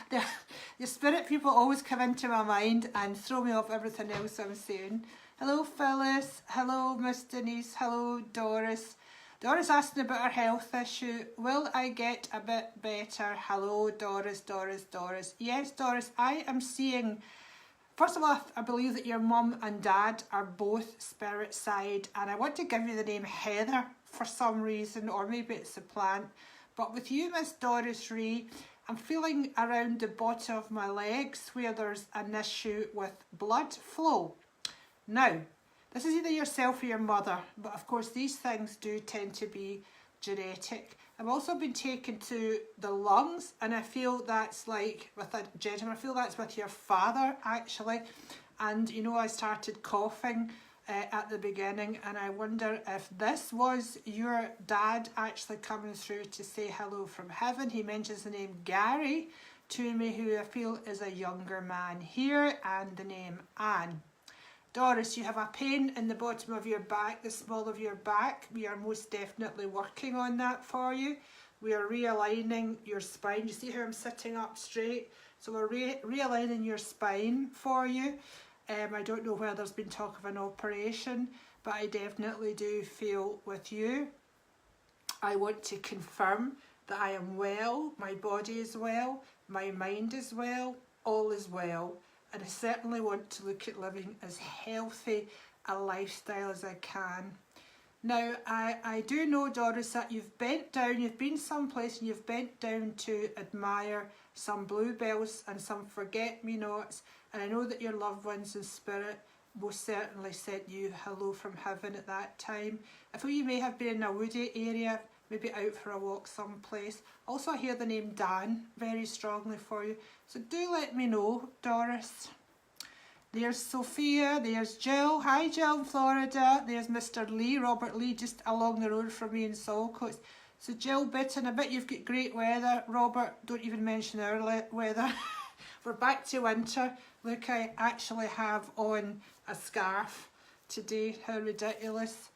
The spirit people always come into my mind and throw me off everything else I'm saying. Hello Phyllis, hello Miss Denise, hello Doris. Doris asking about her health issue. Will I get a bit better? Hello Doris. Yes Doris, I am seeing, first of all, I believe that your mum and dad are both spirit side, and I want to give you the name Heather for some reason, or maybe it's a plant. But with you, Miss Doris Ree, I'm feeling around the bottom of my legs where there's an issue with blood flow. Now, this is either yourself or your mother, but of course these things do tend to be genetic. I've also been taken to the lungs, and I feel that's like with a gentleman, I feel that's with your father actually. And you know, I started coughing at the beginning, and I wonder if this was your dad actually coming through to say hello from heaven. He mentions the name Gary to me, who I feel is a younger man here, and the name Anne. Doris, you have a pain in the bottom of your back, the small of your back. We are most definitely working on that for you. We are realigning your spine. You see how I'm sitting up straight? So we're realigning your spine for you. I don't know whether there's been talk of an operation, but I definitely do feel with you. I want to confirm that I am well, my body is well, my mind is well, all is well. And I certainly want to look at living as healthy a lifestyle as I can. Now, I do know, Doris, that you've bent down, you've been someplace and you've bent down to admire some bluebells and some forget-me-nots. And I know that your loved ones in spirit most certainly sent you hello from heaven at that time. I feel you may have been in a woody area, maybe out for a walk someplace. Also, I hear the name Dan very strongly for you. So do let me know, Doris. There's Sophia, there's Jill. Hi Jill in Florida. There's Mr. Lee, Robert Lee, just along the road from me in Saltcoats. So Jill Bitten, I bet you've got great weather. Robert, don't even mention our weather. We're back to winter. Look, I actually have on a scarf today. How ridiculous.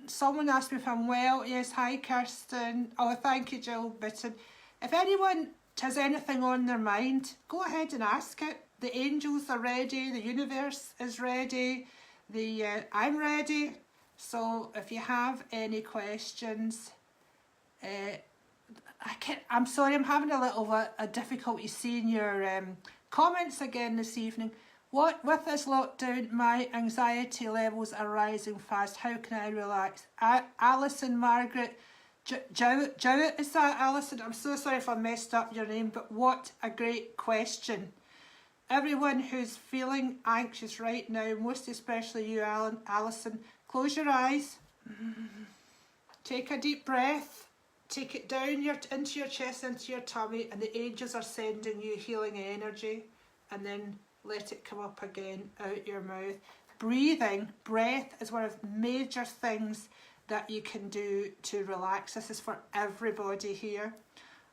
Someone asked me if I'm well. Yes, hi Kirsten. Oh, thank you Jill Bitten. If anyone has anything on their mind, go ahead and ask it. The angels are ready, the universe is ready, I'm ready. So if you have any questions, I'm sorry, I'm having a little a difficulty seeing your comments again this evening. With this lockdown, my anxiety levels are rising fast. How can I relax? Alison Margaret Jowett, is that Alison? I'm so sorry if I messed up your name, but what a great question. Everyone who's feeling anxious right now, most especially you, Alison, close your eyes. Take a deep breath. take it down into your chest, into your tummy, and the angels are sending you healing energy, and then let it come up again out your mouth. Breath is one of the major things that you can do to relax. This is for everybody here.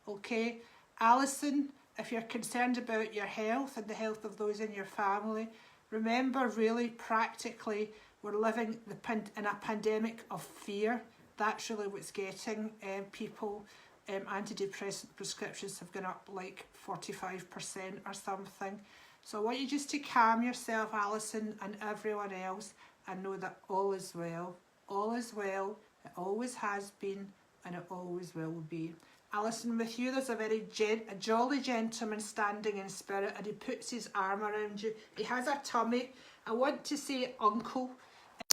Okay, Alison, if you're concerned about your health and the health of those in your family, remember, really practically, we're living in a pandemic of fear. That's really what's getting people. Antidepressant prescriptions have gone up like 45% or something. So I want you just to calm yourself, Alison, and everyone else, and know that all is well. All is well. It always has been, and it always will be. Alison, with you there's a jolly gentleman standing in spirit, and he puts his arm around you. He has a tummy. I want to say uncle.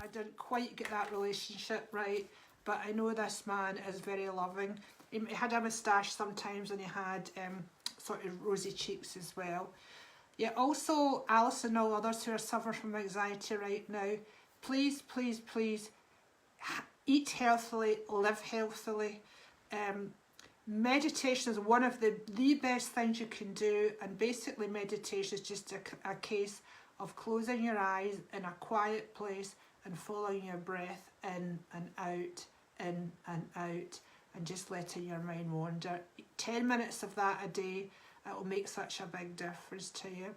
I didn't quite get that relationship right, but I know this man is very loving. He had a moustache sometimes, and he had sort of rosy cheeks as well. Yeah, also, Alison and all others who are suffering from anxiety right now, please, please, please eat healthily, live healthily. Meditation is one of the best things you can do, and basically meditation is just a case of closing your eyes in a quiet place and following your breath in and out, and just letting your mind wander. 10 minutes of that a day, it will make such a big difference to you.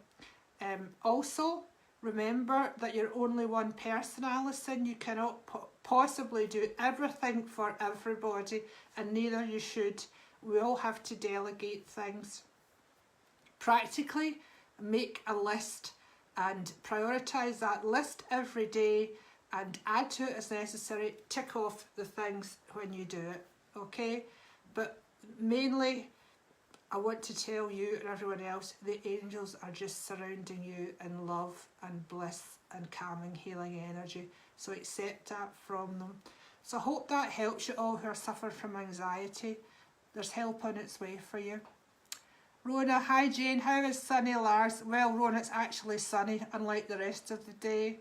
Also, remember that you're only one person, Alison. You cannot possibly do everything for everybody, and neither you should. We all have to delegate things. Practically, make a list and prioritise that list every day, and add to it as necessary. Tick off the things when you do it, okay? But mainly, I want to tell you and everyone else, the angels are just surrounding you in love and bliss and calming, healing energy. So accept that from them. So I hope that helps you all who are suffering from anxiety. There's help on its way for you. Rona, hi Jane, how is sunny Lars? Well, Rona, it's actually sunny, unlike the rest of the day.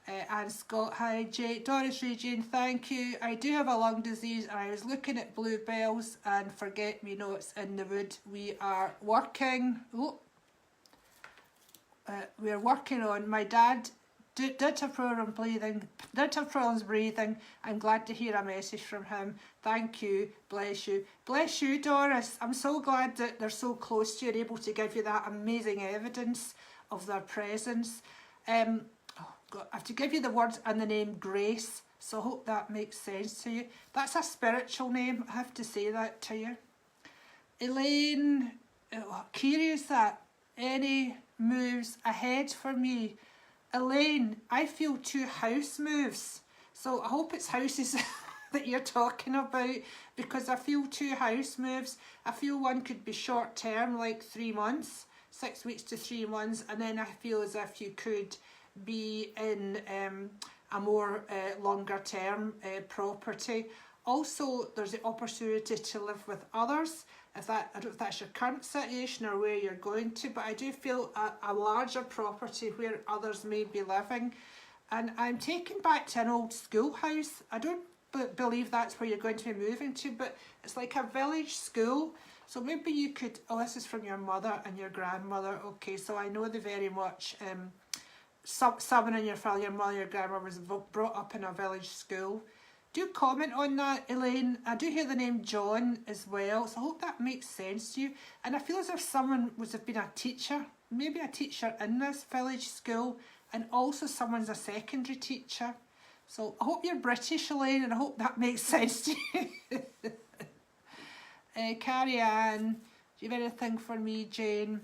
And Scott, hi Jay. Doris Regine, thank you. I do have a lung disease, and I was looking at bluebells and forget-me-nots in the wood. We are working. We're working on. My dad did have problems breathing. I'm glad to hear a message from him. Thank you. Bless you. Bless you, Doris. I'm so glad that they're so close to you and able to give you that amazing evidence of their presence. I have to give you the words and the name Grace, so I hope that makes sense to you. That's a spiritual name, I have to say that to you. Elaine, curious that any moves ahead for me. Elaine, I feel 2 house moves, so I hope it's houses that you're talking about, because I feel 2 house moves. I feel one could be short term, like 3 months, 6 weeks to 3 months, and then I feel as if you could be in a more longer term property. Also, there's the opportunity to live with others. I don't know if that's your current situation or where you're going to, but I do feel a larger property where others may be living. And I'm taken back to an old schoolhouse. I don't believe that's where you're going to be moving to, but it's like a village school. So maybe you could, this is from your mother and your grandmother. Okay, so I know they very much, someone in your family, your mother, your grandmother was brought up in a village school. Do comment on that, Elaine. I do hear the name John as well, so I hope that makes sense to you. And I feel as if someone would have been a teacher, maybe a teacher in this village school, and also someone's a secondary teacher. So I hope you're British, Elaine, and I hope that makes sense to you. Carrie Ann, do you have anything for me, Jane?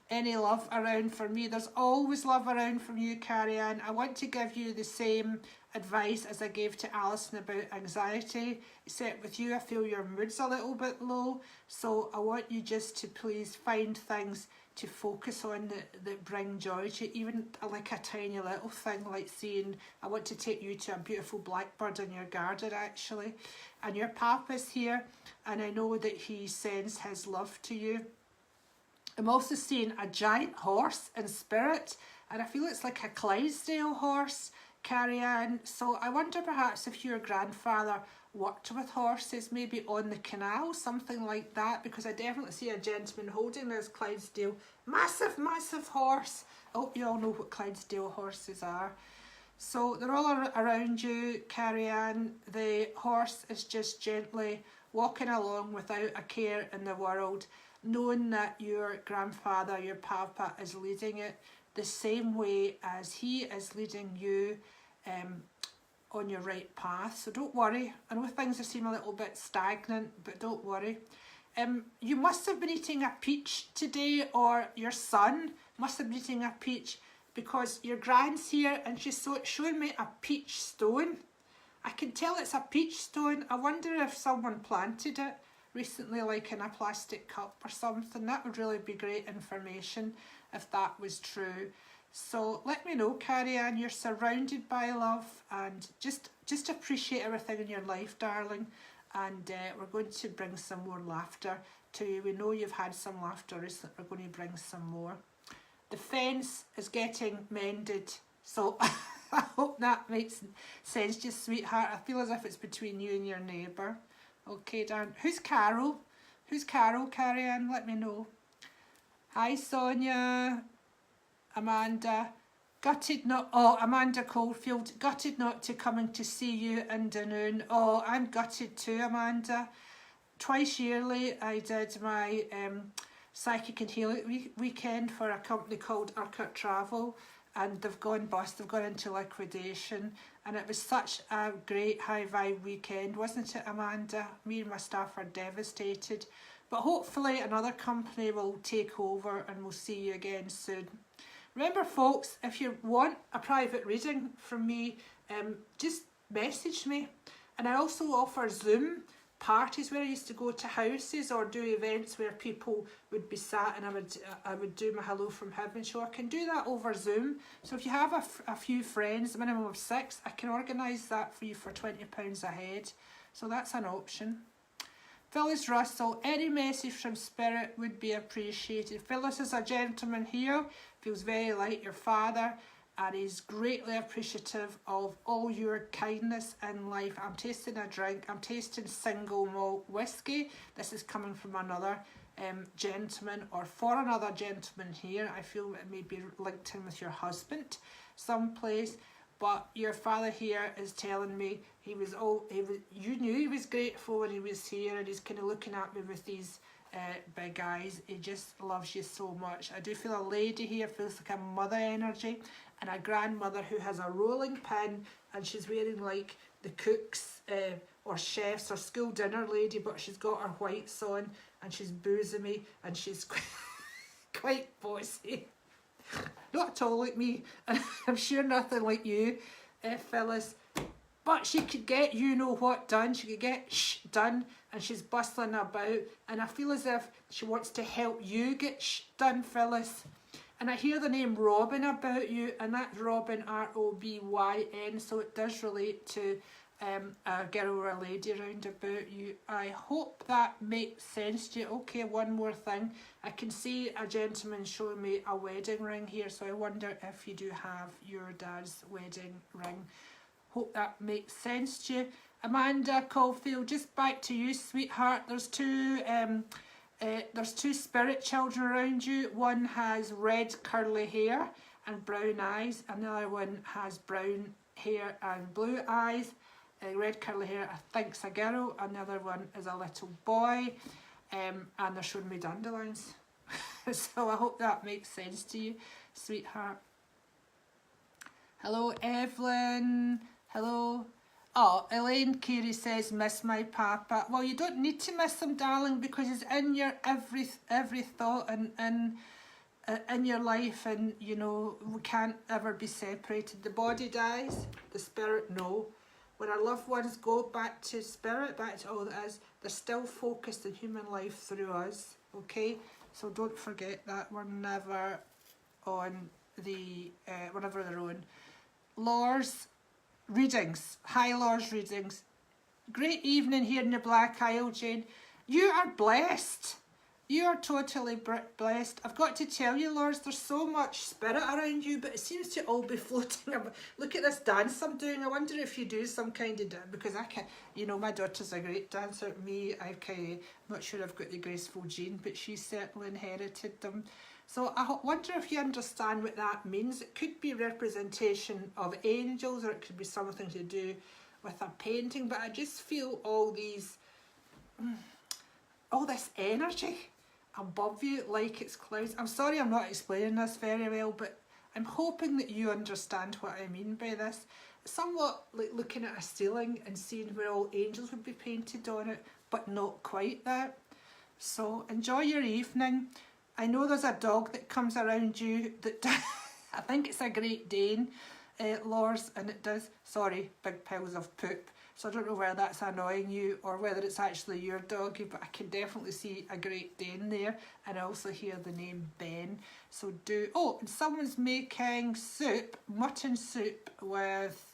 Any love around for me? There's always love around from you, Carrie Ann. I want to give you the same advice as I gave to Alison about anxiety, except with you I feel your mood's a little bit low, so I want you just to please find things to focus on that bring joy to you, even like a tiny little thing, like seeing, I want to take you to a beautiful blackbird in your garden actually, and your papa's here, and I know that he sends his love to you. I'm also seeing a giant horse in spirit, and I feel it's like a Clydesdale horse, Carrie Ann. So I wonder perhaps if your grandfather worked with horses, maybe on the canal, something like that, because I definitely see a gentleman holding this Clydesdale massive, massive horse. I hope you all know what Clydesdale horses are. So they're all around you, Carrie-Anne. The horse is just gently walking along without a care in the world, knowing that your grandfather, your papa, is leading it the same way as he is leading you on your right path. So don't worry. I know things seem a little bit stagnant, but don't worry. You must have been eating a peach today, or your son must have been eating a peach, because your grand's here and she's showing me a peach stone. I can tell it's a peach stone. I wonder if someone planted it recently, like in a plastic cup or something. That would really be great information if that was true. So let me know, Carrie-Anne. You're surrounded by love, and just appreciate everything in your life, darling. And we're going to bring some more laughter to you. We know you've had some laughter recently. We're going to bring some more. The fence is getting mended, so I hope that makes sense to you, sweetheart. I feel as if it's between you and your neighbour. Okay, darling. Who's Carol? Who's Carol, Carrie-Anne? Let me know. Hi, Sonia. Amanda. Gutted not... Oh, Amanda Caulfield. Gutted not to coming to see you in Dunoon. Oh, I'm gutted too, Amanda. Twice yearly I did my Psychic and Healing weekend for a company called Urquhart Travel, and they've gone bust. They've gone into liquidation, and it was such a great high vibe weekend, wasn't it, Amanda? Me and my staff are devastated, but hopefully another company will take over and we'll see you again soon. Remember, folks, if you want a private reading from me, just message me. And I also offer Zoom parties where I used to go to houses or do events where people would be sat, and I would do my Hello from Heaven show. I can do that over Zoom. So if you have a few friends, a minimum of 6, I can organise that for you for £20 a head. So that's an option. Phyllis Russell, any message from Spirit would be appreciated. Phyllis is a gentleman here, feels very like your father, and is greatly appreciative of all your kindness in life. I'm tasting a drink. I'm tasting single malt whiskey. This is coming from another gentleman, or for another gentleman here. I feel it may be linked in with your husband someplace. But your father here is telling me you knew he was grateful when he was here, and he's kind of looking at me with these big eyes. He just loves you so much. I do feel a lady here, feels like a mother energy, and a grandmother who has a rolling pin, and she's wearing like the cook's or chef's or school dinner lady, but she's got her whites on, and she's boozing me, and she's quite bossy. Not at all like me, and I'm sure nothing like you, Phyllis. But she could get you know what done. She could get done, and she's bustling about. And I feel as if she wants to help you get done, Phyllis. And I hear the name Robin about you, and that's Robin, R-O-B-Y-N. So it does relate to a girl or a lady round about you. I hope that makes sense to you. Okay, one more thing. I can see a gentleman showing me a wedding ring here, so I wonder if you do have your dad's wedding ring. Hope that makes sense to you. Amanda Caulfield, just back to you, sweetheart. There's two spirit children around you. One has red curly hair and brown eyes, and the other one has brown hair and blue eyes. Red curly hair, I think's a girl, and the other one is a little boy, and they're showing me dandelions. So I hope that makes sense to you, sweetheart. Hello, Evelyn. Hello. Oh, Elaine Carey says, miss my papa. Well, you don't need to miss him, darling, because he's in your every thought and in your life, and you know, we can't ever be separated. The body dies, the spirit no. When our loved ones go back to spirit, back to all that is, they're still focused in human life through us, okay? So don't forget that. We're never on the, we're never on their own. Laura's readings. Hi, Laura's readings. Great evening here in the Black Isle, Jane. You are blessed. You are totally blessed. I've got to tell you, Lors, there's so much spirit around you, but it seems to all be floating. Look at this dance I'm doing. I wonder if you do some kind of dance, because I can, you know, my daughter's a great dancer. Me, I'm not sure I've got the graceful gene, but she certainly inherited them. So I wonder if you understand what that means. It could be representation of angels, or it could be something to do with a painting, but I just feel all this energy above you like it's clouds. I'm sorry I'm not explaining this very well, but I'm hoping that you understand what I mean by this. It's somewhat like looking at a ceiling and seeing where all angels would be painted on it, but not quite that. So enjoy your evening. I know there's a dog that comes around you that I think it's a Great Dane, Lors, and it does, sorry, big piles of poop. So I don't know whether that's annoying you or whether it's actually your doggy, but I can definitely see a Great Dane there, and I also hear the name Ben. So and someone's making soup, mutton soup with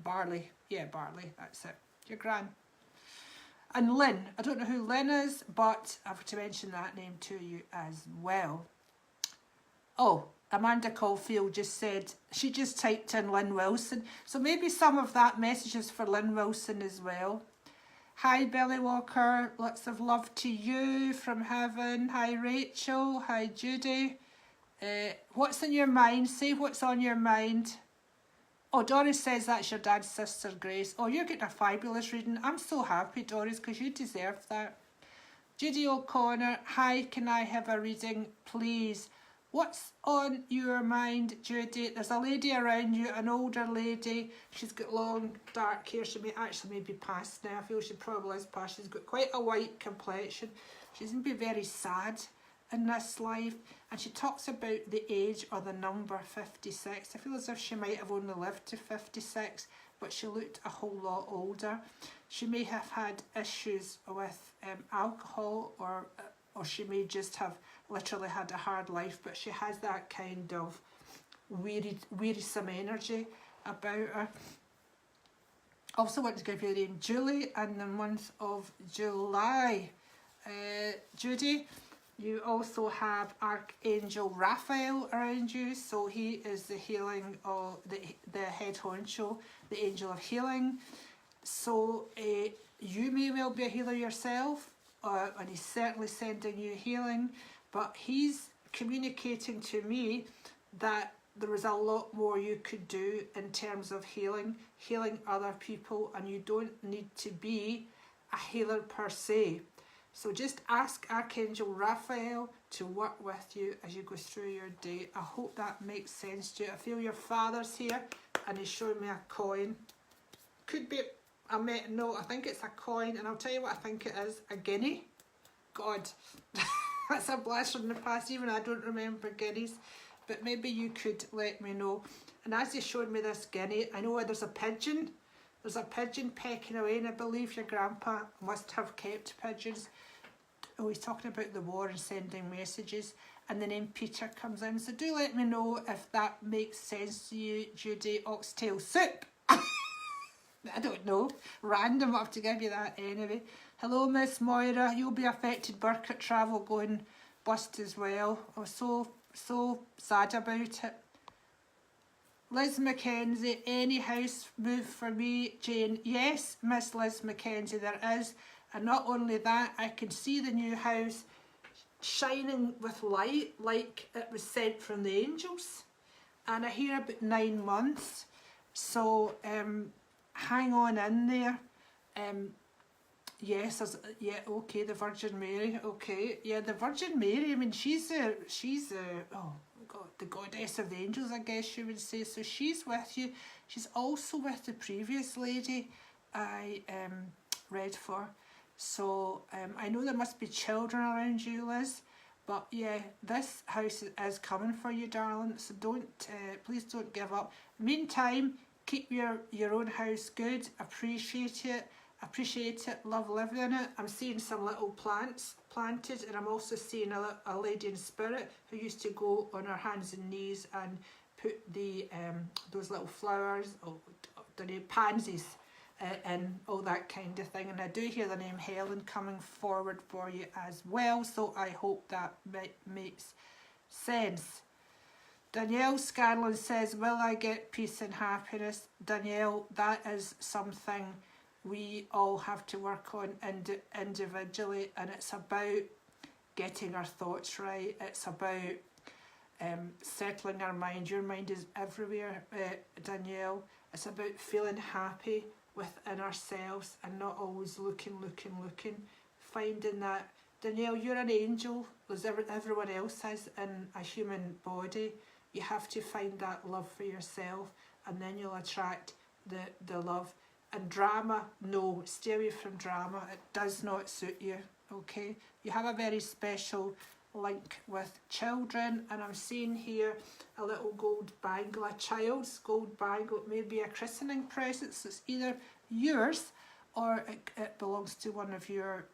barley. Yeah, barley, that's it. Your gran. And Lynn, I don't know who Lynn is, but I have to mention that name to you as well. Oh, Amanda Caulfield just said, she just typed in Lynn Wilson. So maybe some of that message is for Lynn Wilson as well. Hi Billy Walker, lots of love to you from heaven. Hi Rachel, hi Judy. What's in your mind? Say what's on your mind. Oh, Doris says that's your dad's sister, Grace. Oh, you're getting a fabulous reading. I'm so happy, Doris, because you deserve that. Judy O'Connor, hi, can I have a reading, please? What's on your mind, Judy? There's a lady around you, an older lady. She's got long, dark hair. She may actually be past now. I feel she probably is past. She's got quite a white complexion. She's going to be very sad in this life. And she talks about the age or the number 56. I feel as if she might have only lived to 56, but she looked a whole lot older. She may have had issues with alcohol, or she may just have literally had a hard life, but she has that kind of wearisome energy about her. Also want to give you the name Julie and the month of July. Judy, you also have Archangel Raphael around you, so he is the healing of the head honcho, the angel of healing. So you may well be a healer yourself, and he's certainly sending you healing, but he's communicating to me that there is a lot more you could do in terms of healing other people, and you don't need to be a healer per se. So just ask Archangel Raphael to work with you as you go through your day. I hope that makes sense to you. I feel your father's here and he's showing me a coin. Could be no, I think it's a coin, and I'll tell you what I think it is, a guinea. God, that's a blast from the past, even I don't remember guineas, but maybe you could let me know. And as he showed me this guinea, I know there's a pigeon. There's a pigeon pecking away, and I believe your grandpa must have kept pigeons. Oh, he's talking about the war and sending messages, and the name Peter comes in. So do let me know if that makes sense to you, Judy. Oxtail soup. I don't know. Random, I have to give you that anyway. Hello, Miss Moira. You'll be affected. Burkett travel going bust as well. I'm so sad about it. Liz Mackenzie, any house move for me, Jane? Yes, Miss Liz Mackenzie, there is. And not only that, I can see the new house shining with light like it was sent from the angels. And I hear about 9 months. So hang on in there. Yes, okay, the Virgin Mary, okay. Yeah, the Virgin Mary, I mean, she's oh God, the goddess of the angels, I guess you would say. So she's with you. She's also with the previous lady I read for. So I know there must be children around you, Liz. But yeah, this house is coming for you, darling. So please don't give up. Meantime, keep your own house good. Appreciate it. Love living in it. I'm seeing some little plants planted, and I'm also seeing a lady in spirit who used to go on her hands and knees and put the those little flowers, pansies, and all that kind of thing. And I do hear the name Helen coming forward for you as well, so I hope that makes sense. Danielle Scanlon says, will I get peace and happiness? Danielle, that is something we all have to work on individually, and it's about getting our thoughts right. It's about settling our mind. Your mind is everywhere, Danielle. It's about feeling happy within ourselves and not always looking. Finding that, Danielle, you're an angel, as everyone else is in a human body. You have to find that love for yourself, and then you'll attract the love. And drama, no, stay away from drama. It does not suit you, okay? You have a very special link with children, and I'm seeing here a little gold bangle, a child's gold bangle. It may be a christening present, so it's either yours or it belongs to one of your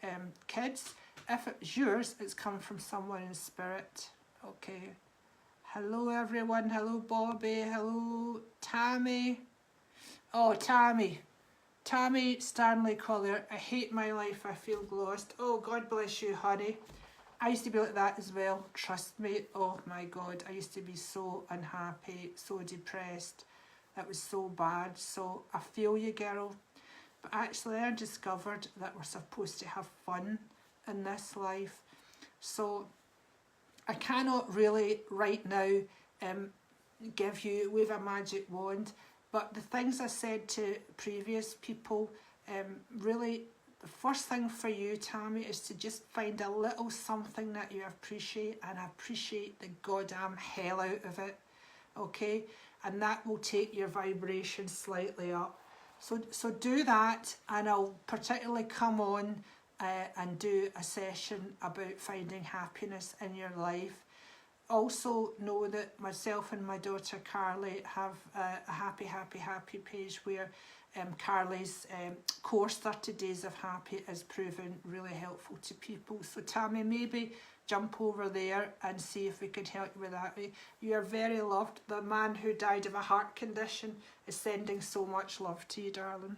kids. If it's yours, it's come from someone in spirit, okay? Hello everyone, hello Bobby, hello Tammy. Oh, Tammy Stanley Collier, I hate my life, I feel lost. Oh, God bless you, honey. I used to be like that as well, trust me. Oh my God, I used to be so unhappy, so depressed. It was so bad, so I feel you, girl. But actually I discovered that we're supposed to have fun in this life. So I cannot really right now wave a magic wand, but the things I said to previous people, really the first thing for you, Tammy, is to just find a little something that you appreciate and appreciate the goddamn hell out of it, okay? And that will take your vibration slightly up. So do that, and I'll particularly come on and do a session about finding happiness in your life. Also know that myself and my daughter Carly have a happy page where Carly's course 30 Days of Happy is proven really helpful to people. So Tammy, maybe jump over there and see if we could help you with that. You are very loved. The man who died of a heart condition is sending so much love to you, darling.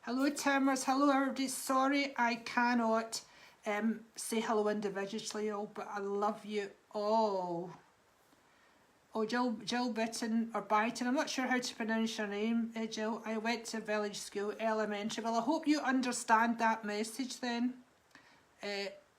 Hello Timmers, hello everybody. Sorry I cannot say hello individually, all, but I love you all. Oh, Jill Bitten or Byton, I'm not sure how to pronounce your name, Jill. I went to village school, elementary. Well, I hope you understand that message then.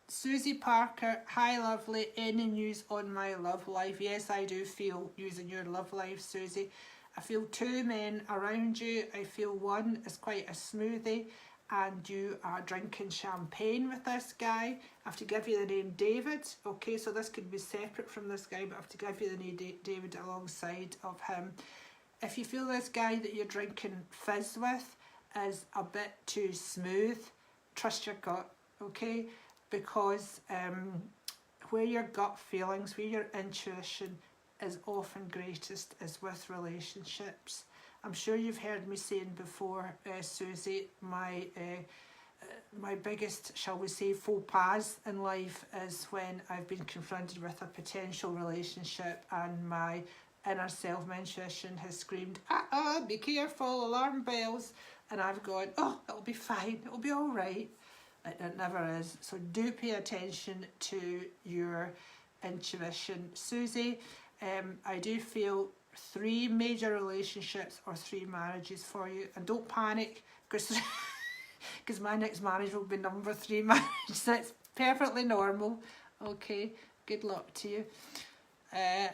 Susie Parker, hi lovely, any news on my love life? Yes, I do feel news in your love life, Susie. I feel two men around you. I feel one is quite a smoothie and you are drinking champagne with this guy. I have to give you the name David. Okay, so this could be separate from this guy, but I have to give you the name David alongside of him. If you feel this guy that you're drinking fizz with is a bit too smooth, trust your gut, okay? Because where your gut feelings, where your intuition is often greatest is with relationships. I'm sure you've heard me saying before, Susie, my biggest, shall we say, faux pas in life is when I've been confronted with a potential relationship and my inner self, my intuition has screamed, be careful, alarm bells, and I've gone, oh, it'll be fine, it'll be all right. It never is. So do pay attention to your intuition. Susie, I do feel 3 major relationships or 3 marriages for you, and don't panic because my next marriage will be number 3 marriage. That's perfectly normal. Okay, good luck to you.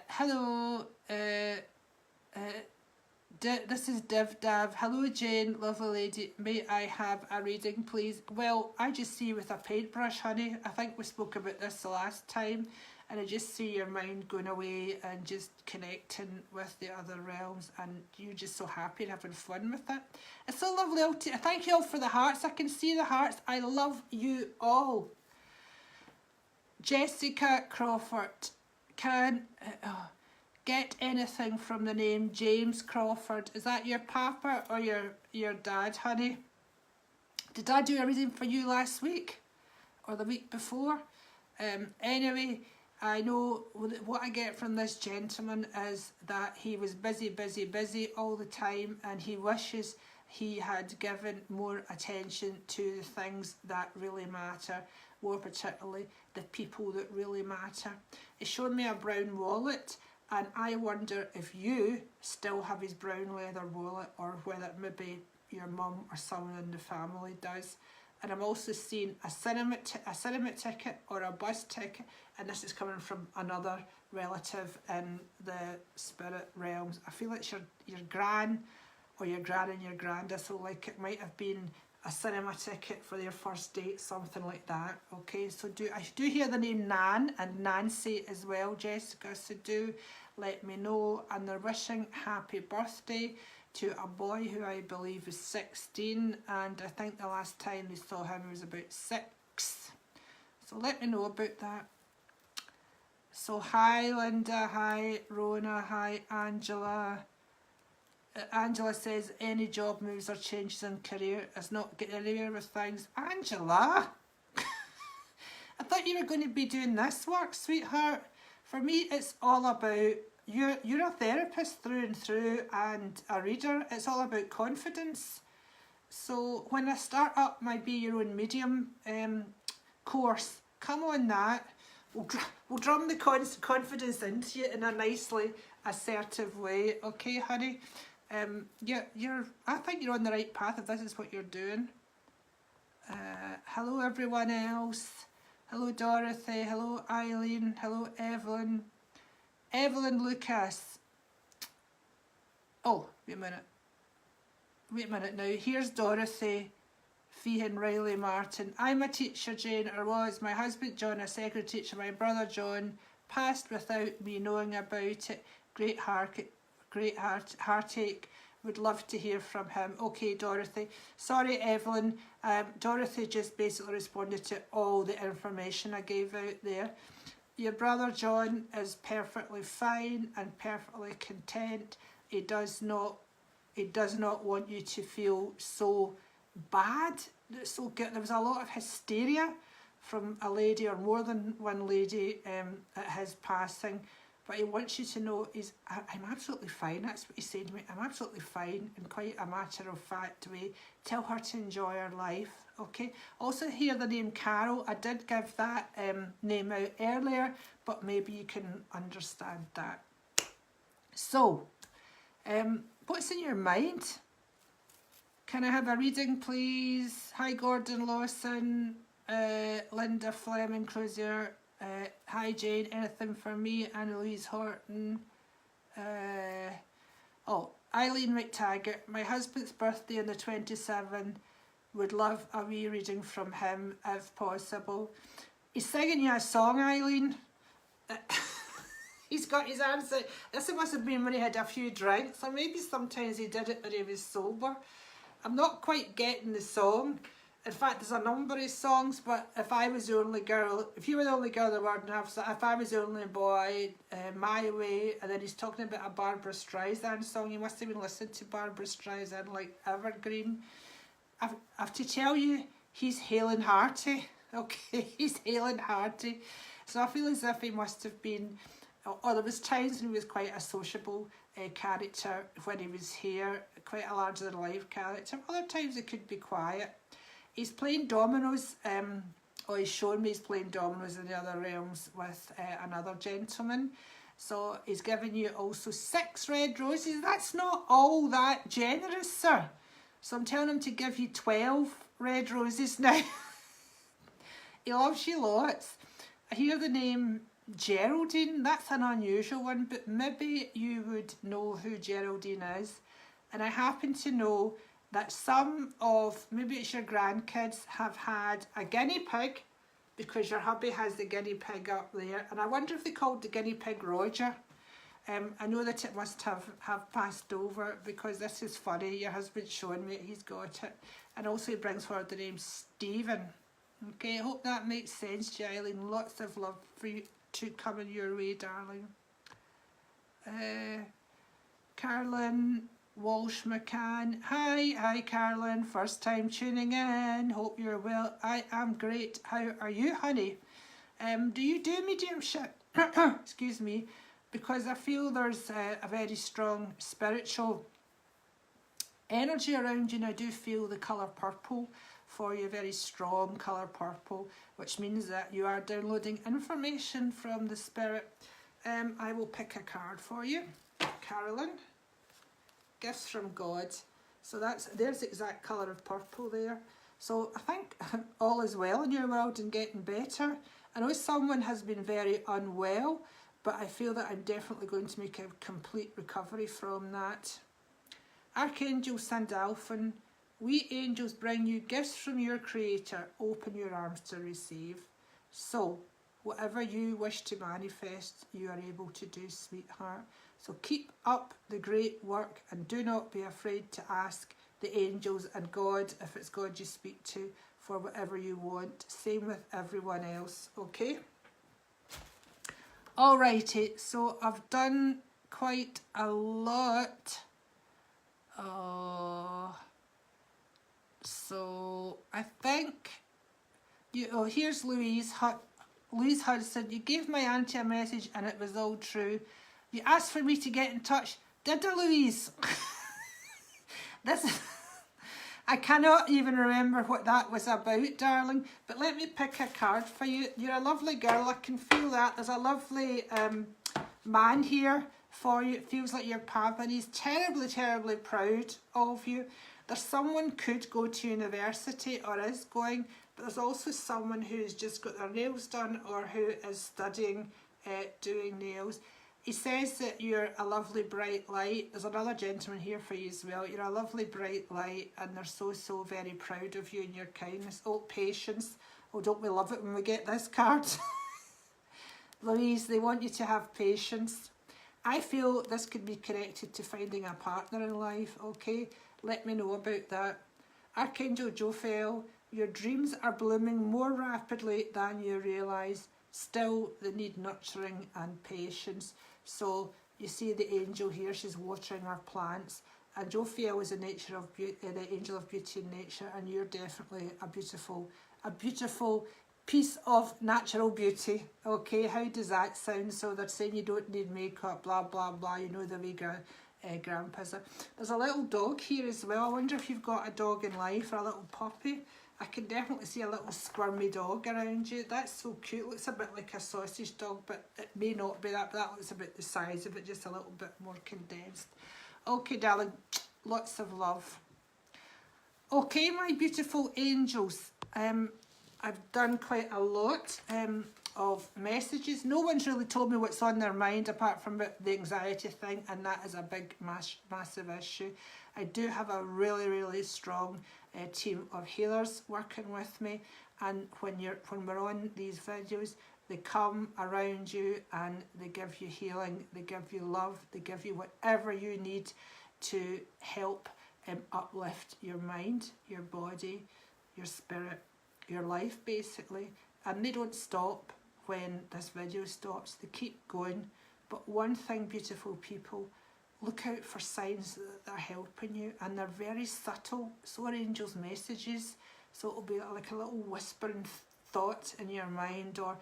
Hello, this is Div Dav. Hello Jane, lovely lady. May I have a reading please? Well, I just see with a paintbrush, honey. I think we spoke about this the last time. And I just see your mind going away and just connecting with the other realms, and you're just so happy and having fun with it. It's so lovely. Thank you all for the hearts. I can see the hearts. I love you all. Jessica Crawford, can get anything from the name James Crawford? Is that your papa or your dad, honey? Did I do a reading for you last week or the week before? Anyway, I know what I get from this gentleman is that he was busy all the time, and he wishes he had given more attention to the things that really matter, more particularly the people that really matter. He showed me a brown wallet, and I wonder if you still have his brown leather wallet, or whether maybe your mum or someone in the family does. And I'm also seeing a cinema ticket or a bus ticket, and this is coming from another relative in the spirit realms. I feel it's your gran, or your gran and your granda, so like it might have been a cinema ticket for their first date, something like that. Okay, so I do hear the name Nan and Nancy as well, Jessica, so do let me know. And they're wishing happy birthday to a boy who I believe is 16, and I think the last time they saw him he was about 6. So let me know about that. So hi Linda, hi Rona, hi Angela. Angela says any job moves or changes in career is not getting anywhere with things. Angela, I thought you were going to be doing this work, sweetheart. For me, it's all about you're a therapist through and through, and a reader. It's all about confidence. So when I start up my Be Your Own Medium course, come on that. We'll drum the confidence into you in a nicely assertive way, okay, honey? I think you're on the right path if this is what you're doing. Hello everyone else. Hello Dorothy, hello Eileen, hello Evelyn. Evelyn Lucas. Oh, wait a minute now. Here's Dorothy. Feehan Riley Martin. I'm a teacher, Jane, or was. My husband John, a secondary teacher. My brother John passed without me knowing about it. Great heartache. Would love to hear from him. Okay, Dorothy. Sorry, Evelyn. Dorothy just basically responded to all the information I gave out there. Your brother John is perfectly fine and perfectly content. He does not want you to feel so bad. So good. There was a lot of hysteria from a lady, or more than one lady, at his passing. But he wants you to know I'm absolutely fine. That's what he said to me. I'm absolutely fine, in quite a matter-of-fact way. Tell her to enjoy her life, okay? Also hear the name Carol. I did give that name out earlier, but maybe you can understand that. So, what's in your mind? Can I have a reading, please? Hi, Gordon Lawson, Linda Fleming Cruiser. Hi Jane, anything for me? Anna-Louise Horton. Eileen McTaggart. My husband's birthday on the 27th. Would love a wee reading from him if possible. He's singing you a song, Eileen. He's got his answer. This must have been when he had a few drinks, or maybe sometimes he did it when he was sober. I'm not quite getting the song. In fact, there's a number of songs, but if I was the only girl, if you were the only girl in the world, and if I was the only boy, My Way, and then he's talking about a Barbara Streisand song. You must have been listening to Barbara Streisand, like evergreen. I have to tell you, he's hale and hearty. Okay, he's hale and hearty. So I feel as if he must have been, or there was times when he was quite a sociable character when he was here, quite a larger-than-life character. Other times it could be quiet. He's playing dominoes, he's shown me he's playing dominoes in the other realms with another gentleman. So he's given you also 6 red roses. That's not all that generous, sir. So I'm telling him to give you 12 red roses now. He loves you lots. I hear the name Geraldine. That's an unusual one, but maybe you would know who Geraldine is. And I happen to know that some of, maybe it's your grandkids, have had a guinea pig, because your hubby has the guinea pig up there. And I wonder if they called the guinea pig Roger. I know that it must have passed over, because this is funny. Your husband's showing me he's got it. And also he brings forward the name Stephen. Okay, I hope that makes sense to you, Eileen. Lots of love for you to come in your way, darling. Carolyn Walsh McCann. Hi Carolyn, first time tuning in. Hope you're well. I am great. How are you, honey? Do you do mediumship? Excuse me, because I feel there's a very strong spiritual energy around you, and I do feel the colour purple for you, very strong colour purple, which means that you are downloading information from the spirit. I will pick a card for you. Carolyn, gifts from God. So there's the exact colour of purple there. So I think all is well in your world and getting better. I know someone has been very unwell, but I feel that I'm definitely going to make a complete recovery from that. Archangel Sandalphon, we angels bring you gifts from your Creator. Open your arms to receive. So, whatever you wish to manifest, you are able to do, sweetheart. So keep up the great work and do not be afraid to ask the angels and God, if it's God you speak to, for whatever you want. Same with everyone else, okay? Alrighty, so I've done quite a lot. So I think here's Louise. Louise Hudson, you gave my auntie a message and it was all true. You asked for me to get in touch. Did I, Louise? I cannot even remember what that was about, darling. But let me pick a card for you. You're a lovely girl. I can feel that. There's a lovely man here for you. It feels like your papa, and he's terribly, terribly proud of you. There's someone could go to university or is going, but there's also someone who's just got their nails done or who is studying doing nails. He says that you're a lovely bright light. There's another gentleman here for you as well. You're a lovely bright light, and they're so, so very proud of you and your kindness. Oh, patience. Oh, don't we love it when we get this card? Louise, they want you to have patience. I feel this could be connected to finding a partner in life, okay? Let me know about that. Archangel Raphael, your dreams are blooming more rapidly than you realise. Still, they need nurturing and patience. So you see the angel here, she's watering our plants. And Raphael is the nature of beauty, the angel of beauty in nature, and you're definitely a beautiful piece of natural beauty. Okay, how does that sound? So they're saying you don't need makeup, blah blah blah. You know the way grandpas are. There's a little dog here as well. I wonder if you've got a dog in life or a little puppy. I can definitely see a little squirmy dog around you. That's so cute. Looks a bit like a sausage dog, but it may not be that. But that looks about the size of it, just a little bit more condensed. Okay, darling, lots of love. Okay, my beautiful angels. I've done quite a lot of messages. No one's really told me what's on their mind apart from the anxiety thing, and that is a big, massive issue. I do have a really, really strong team of healers working with me, and when we're on these videos, they come around you and they give you healing, they give you love, they give you whatever you need to help uplift your mind, your body, your spirit, your life basically. And they don't stop when this video stops, they keep going. But one thing, beautiful people, look out for signs that are helping you, and they're very subtle. So are angels' messages. So it'll be like a little whispering thought in your mind, or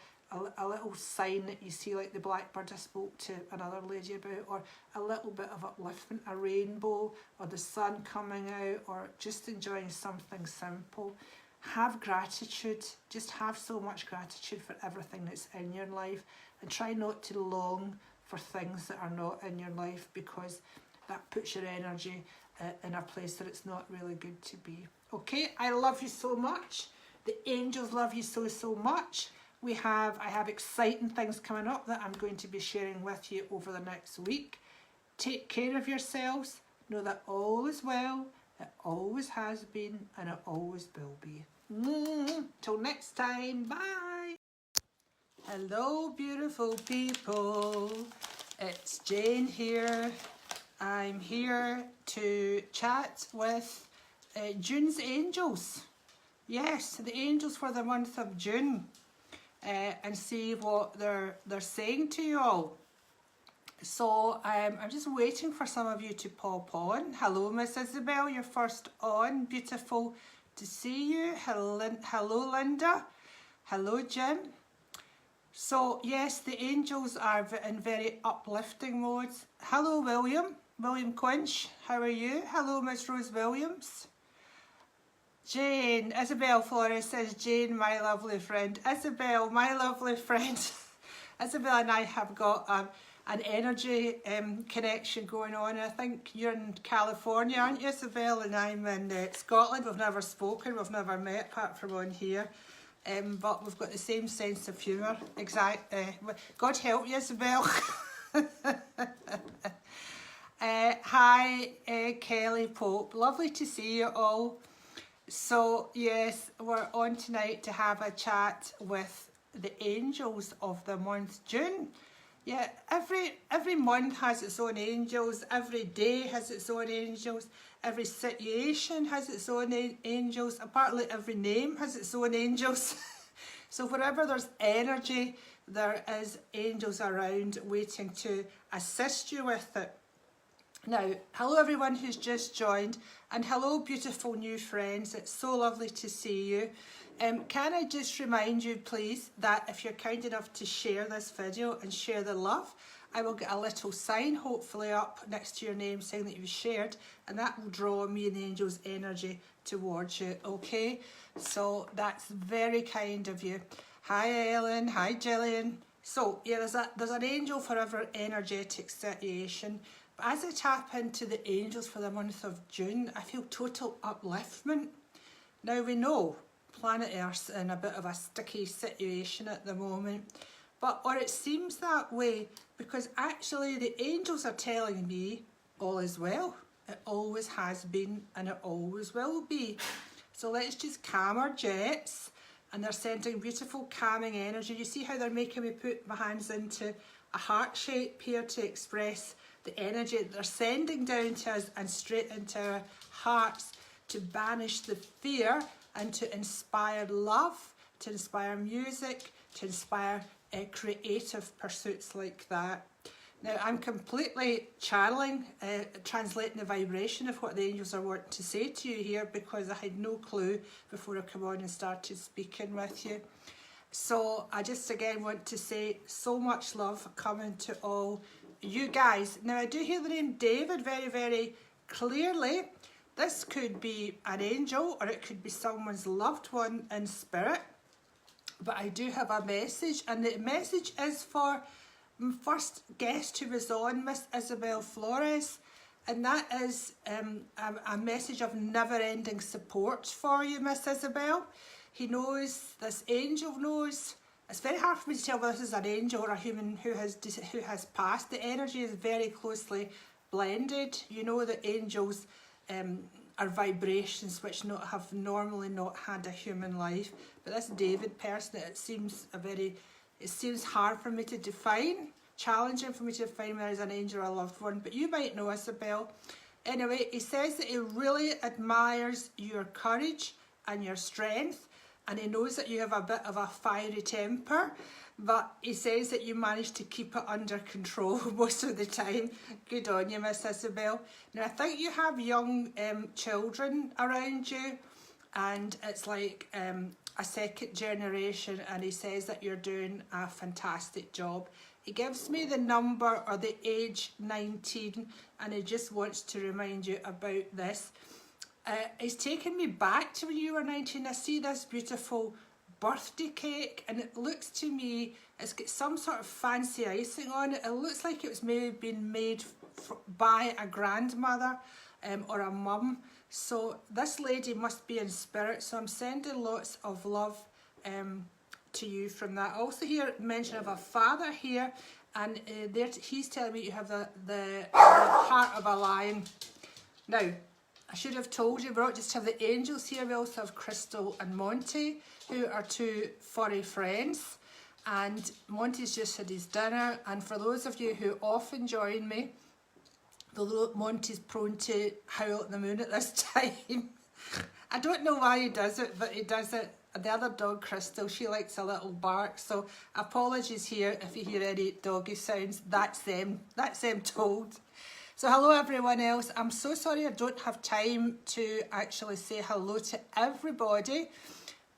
a little sign that you see, like the blackbird I spoke to another lady about, or a little bit of upliftment, a rainbow, or the sun coming out, or just enjoying something simple. Have gratitude. Just have so much gratitude for everything that's in your life, and try not to long for things that are not in your life, because that puts your energy in a place that it's not really good to be. Okay, I love you so much. The angels love you so, so much. I have exciting things coming up that I'm going to be sharing with you over the next week. Take care of yourselves. Know that all is well. It always has been, and it always will be. Till next time, bye. Hello, beautiful people. It's Jane here. I'm here to chat with June's angels. Yes, the angels for the month of June, and see what they're saying to you all. So I'm just waiting for some of you to pop on. Hello, Miss Isabel, you're first on. Beautiful to see you. Hello, Linda. Hello, Jim. So yes, the angels are in very uplifting modes. Hello William Quinch, how are you? Hello Miss Rose Williams. Jane, Isabel Flores says, Jane, my lovely friend. Isabel, my lovely friend. Isabel and I have got an energy connection going on. I think you're in California, aren't you, Isabel? And I'm in Scotland. We've never spoken, we've never met apart from on here. But we've got the same sense of humour. God help you, Isabel. Hi, Kelly Pope. Lovely to see you all. So, yes, we're on tonight to have a chat with the angels of the month June. Yeah, every month has its own angels. Every day has its own angels. Every situation has its own angels. Apparently every name has its own angels. So wherever there's energy, there is angels around waiting to assist you with it. Now, hello everyone who's just joined, and hello beautiful new friends. It's so lovely to see you. Can I just remind you please that if you're kind enough to share this video and share the love, I will get a little sign hopefully up next to your name saying that you've shared, and that will draw me and the angels' energy towards you, okay? So that's very kind of you. Hi Ellen, hi Gillian. So yeah, there's an angel for every energetic situation. But as I tap into the angels for the month of June, I feel total upliftment. Now we know planet Earth's in a bit of a sticky situation at the moment, or it seems that way because actually the angels are telling me all is well. It always has been and it always will be. So let's just calm our jets, and they're sending beautiful calming energy. You see how they're making me put my hands into a heart shape here to express the energy that they're sending down to us and straight into our hearts to banish the fear and to inspire love, to inspire music, to inspire creative pursuits like that. Now I'm completely channeling, translating the vibration of what the angels are wanting to say to you here because I had no clue before I come on and started speaking with you. So I just again want to say so much love coming to all you guys. Now I do hear the name David very, very clearly. This could be an angel or it could be someone's loved one in spirit. But I do have a message, and the message is for my first guest who was on, Miss Isabel Flores, and that is a message of never-ending support for you, Miss Isabel. He knows, this angel knows. It's very hard for me to tell whether this is an angel or a human who has passed. The energy is very closely blended. You know that angels are vibrations which have normally not had a human life. But this David person, it seems hard for me to define, challenging for me to define whether he's an angel or a loved one. But you might know, Isabel. Anyway, he says that he really admires your courage and your strength, and he knows that you have a bit of a fiery temper, but he says that you manage to keep it under control most of the time. Good on you, Miss Isabel. Now, I think you have young children around you, and it's like a second generation, and he says that you're doing a fantastic job. He gives me the number or the age 19, and he just wants to remind you about this. He's taken me back to when you were 19. I see this beautiful birthday cake, and it looks to me, it's got some sort of fancy icing on it. It looks like it was maybe been made by a grandmother or a mum. So this lady must be in spirit, so I'm sending lots of love to you from that. I also hear mention of a father here, and he's telling me you have the heart of a lion. Now, I should have told you, we don't just have the angels here, we also have Crystal and Monty, who are two furry friends. And Monty's just had his dinner, and for those of you who often join me, Monty's prone to howl at the moon at this time. I don't know why he does it, but he does it. The other dog, Crystal, she likes a little bark, so apologies here if you hear any doggy sounds. That's them told. So hello everyone else. I'm so sorry I don't have time to actually say hello to everybody,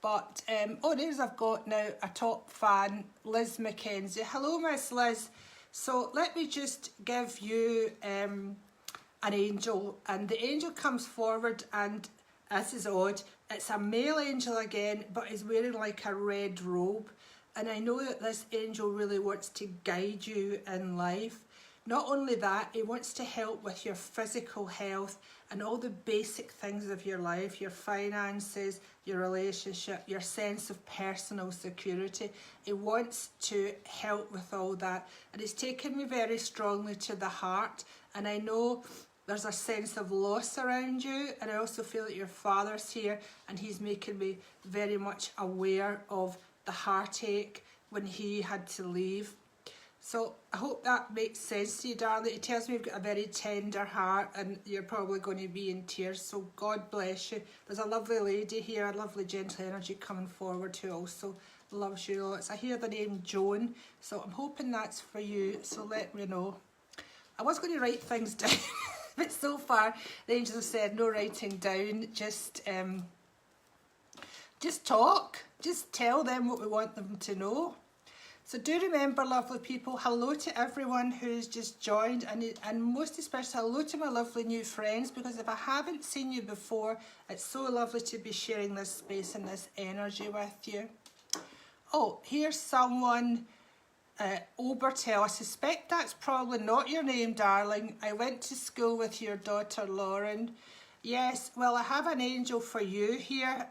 But, oh, there's I've got now a top fan, Liz Mackenzie. Hello, Miss Liz. So let me just give you an angel, and the angel comes forward, and this is odd. It's a male angel again, but he's wearing like a red robe. And I know that this angel really wants to guide you in life. Not only that, he wants to help with your physical health and all the basic things of your life, your finances, your relationship, your sense of personal security. He wants to help with all that. And it's taken me very strongly to the heart. And I know there's a sense of loss around you. And I also feel that your father's here, and he's making me very much aware of the heartache when he had to leave. So I hope that makes sense to you, darling. It tells me you've got a very tender heart, and you're probably going to be in tears. So God bless you. There's a lovely lady here, a lovely gentle energy coming forward who also loves you lots. I hear the name Joan, so I'm hoping that's for you. So let me know. I was going to write things down, but so far the angels have said no writing down. Just talk. Just tell them what we want them to know. So do remember, lovely people, hello to everyone who's just joined, and most especially hello to my lovely new friends, because if I haven't seen you before, it's so lovely to be sharing this space and this energy with you. Oh, here's someone, Obertel. I suspect that's probably not your name, darling. I went to school with your daughter, Lauren. Yes, well, I have an angel for you here,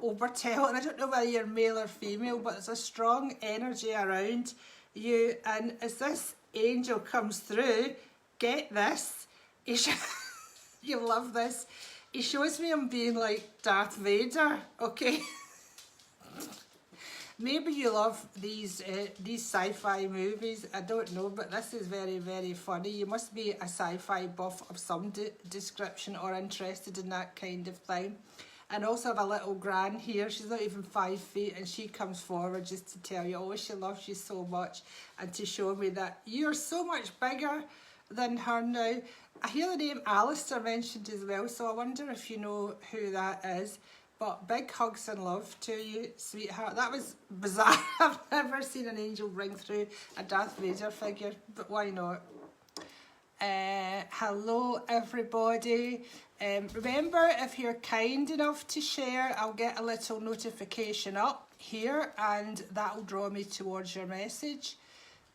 Obertel, and I don't know whether you're male or female, but there's a strong energy around you. And as this angel comes through, get this, you'll love this. He shows me him being like Darth Vader, okay? Maybe you love these sci-fi movies, I don't know, but this is very, very funny. You must be a sci-fi buff of some description or interested in that kind of thing. And also have a little gran here, she's not even 5 feet, and she comes forward just to tell you, oh, she loves you so much, and to show me that you're so much bigger than her now. I hear the name Alistair mentioned as well, so I wonder if you know who that is. But big hugs and love to you, sweetheart. That was bizarre. I've never seen an angel bring through a Darth Vader figure, but why not? Hello everybody. Remember, if you're kind enough to share, I'll get a little notification up here, and that'll draw me towards your message.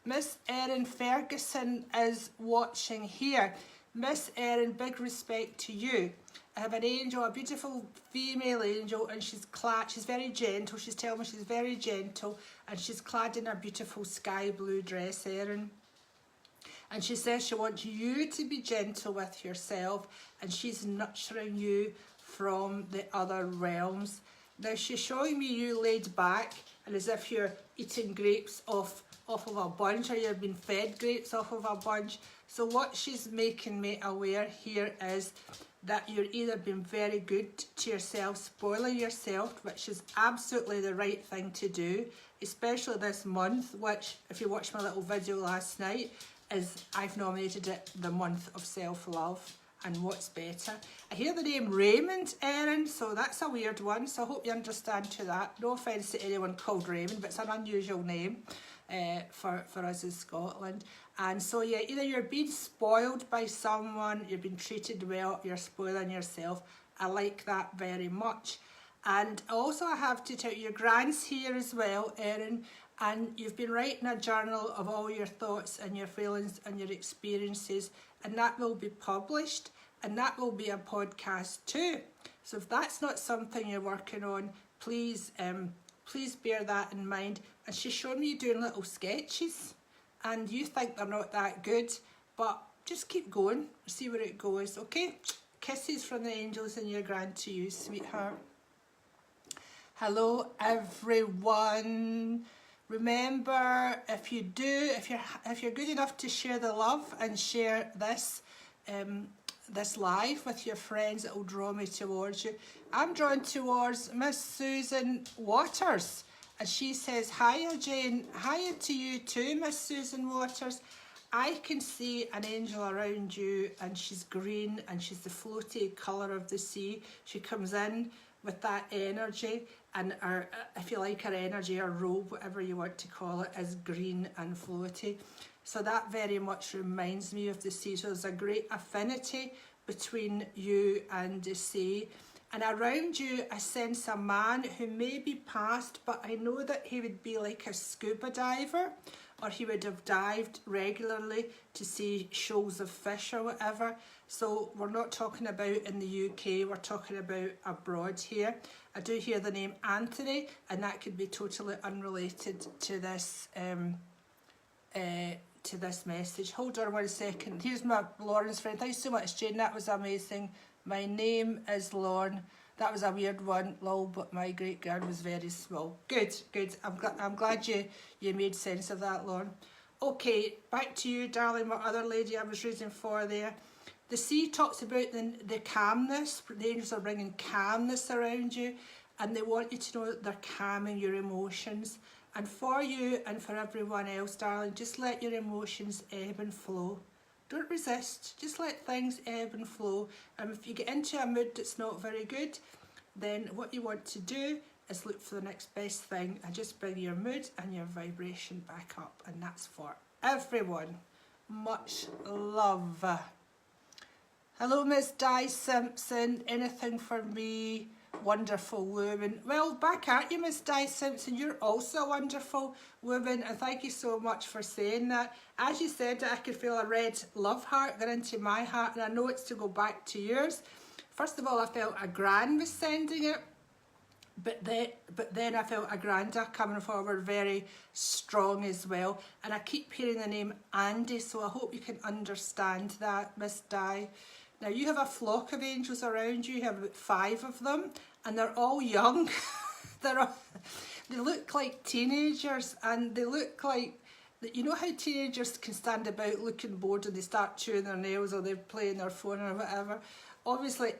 Miss Erin Ferguson is watching here. Miss Erin, big respect to you. I have an angel, a beautiful female angel, and she's very gentle. She's telling me she's very gentle, and she's clad in a beautiful sky blue dress, Erin. And she says she wants you to be gentle with yourself, and she's nurturing you from the other realms. Now she's showing me you laid back, and as if you're eating grapes off of a bunch, or you've been fed grapes off of a bunch. So what she's making me aware here is that you're either being very good to yourself, spoiling yourself, which is absolutely the right thing to do, especially this month, which, if you watched my little video last night, is I've nominated it the month of self-love. And what's better? I hear the name Raymond, Erin, so that's a weird one, so I hope you understand to that. No offence to anyone called Raymond, but it's an unusual name for us in Scotland. And so yeah, either you're being spoiled by someone, you're being treated well, you're spoiling yourself. I like that very much. And also I have to tell you, your grand's here as well, Erin, and you've been writing a journal of all your thoughts and your feelings and your experiences, and that will be published, and that will be a podcast too. So if that's not something you're working on, please bear that in mind. And she's showing me you doing little sketches, and you think they're not that good, but just keep going, see where it goes, okay? Kisses from the angels and your grand to you, sweetheart. Hello everyone. Remember, if you're good enough to share the love and share this this live with your friends, it will draw me towards you. I'm drawn towards Miss Susan Waters, and she says, hiya Jane, hiya to you too, Miss Susan Waters. I can see an angel around you, and she's green, and she's the floaty colour of the sea. She comes in with that energy, and our, if you like, our energy, our robe, whatever you want to call it, is green and floaty. So that very much reminds me of the sea. So there's a great affinity between you and the sea. And around you, I sense a man who may be past, but I know that he would be like a scuba diver, or he would have dived regularly to see shoals of fish or whatever. So we're not talking about in the UK, we're talking about abroad here. I do hear the name Anthony, and that could be totally unrelated to this message. Hold on 1 second. Here's my Lauren's friend. Thanks so much, Jane. That was amazing. My name is Lauren. That was a weird one, lol, but my great grand was very small. Good, good. I'm glad you made sense of that, Lauren. Okay, back to you, darling, my other lady I was reading for there. The sea talks about the calmness. The angels are bringing calmness around you, and they want you to know that they're calming your emotions. And for you and for everyone else, darling, just let your emotions ebb and flow. Don't resist, just let things ebb and flow. And if you get into a mood that's not very good, then what you want to do is look for the next best thing and just bring your mood and your vibration back up. And that's for everyone. Much love. Hello, Miss Di Simpson. Anything for me? Wonderful woman. Well, back at you, Miss Di Simpson. You're also a wonderful woman, and thank you so much for saying that. As you said, I could feel a red love heart going into my heart, and I know it's to go back to yours. First of all, I felt a gran was sending it, but then I felt a granda coming forward very strong as well. And I keep hearing the name Andy, so I hope you can understand that, Miss Di. Now, you have a flock of angels around you. You have about 5 of them, and they're all young. They look like teenagers, and they look like, you know how teenagers can stand about looking bored and they start chewing their nails or they're playing their phone or whatever. Obviously,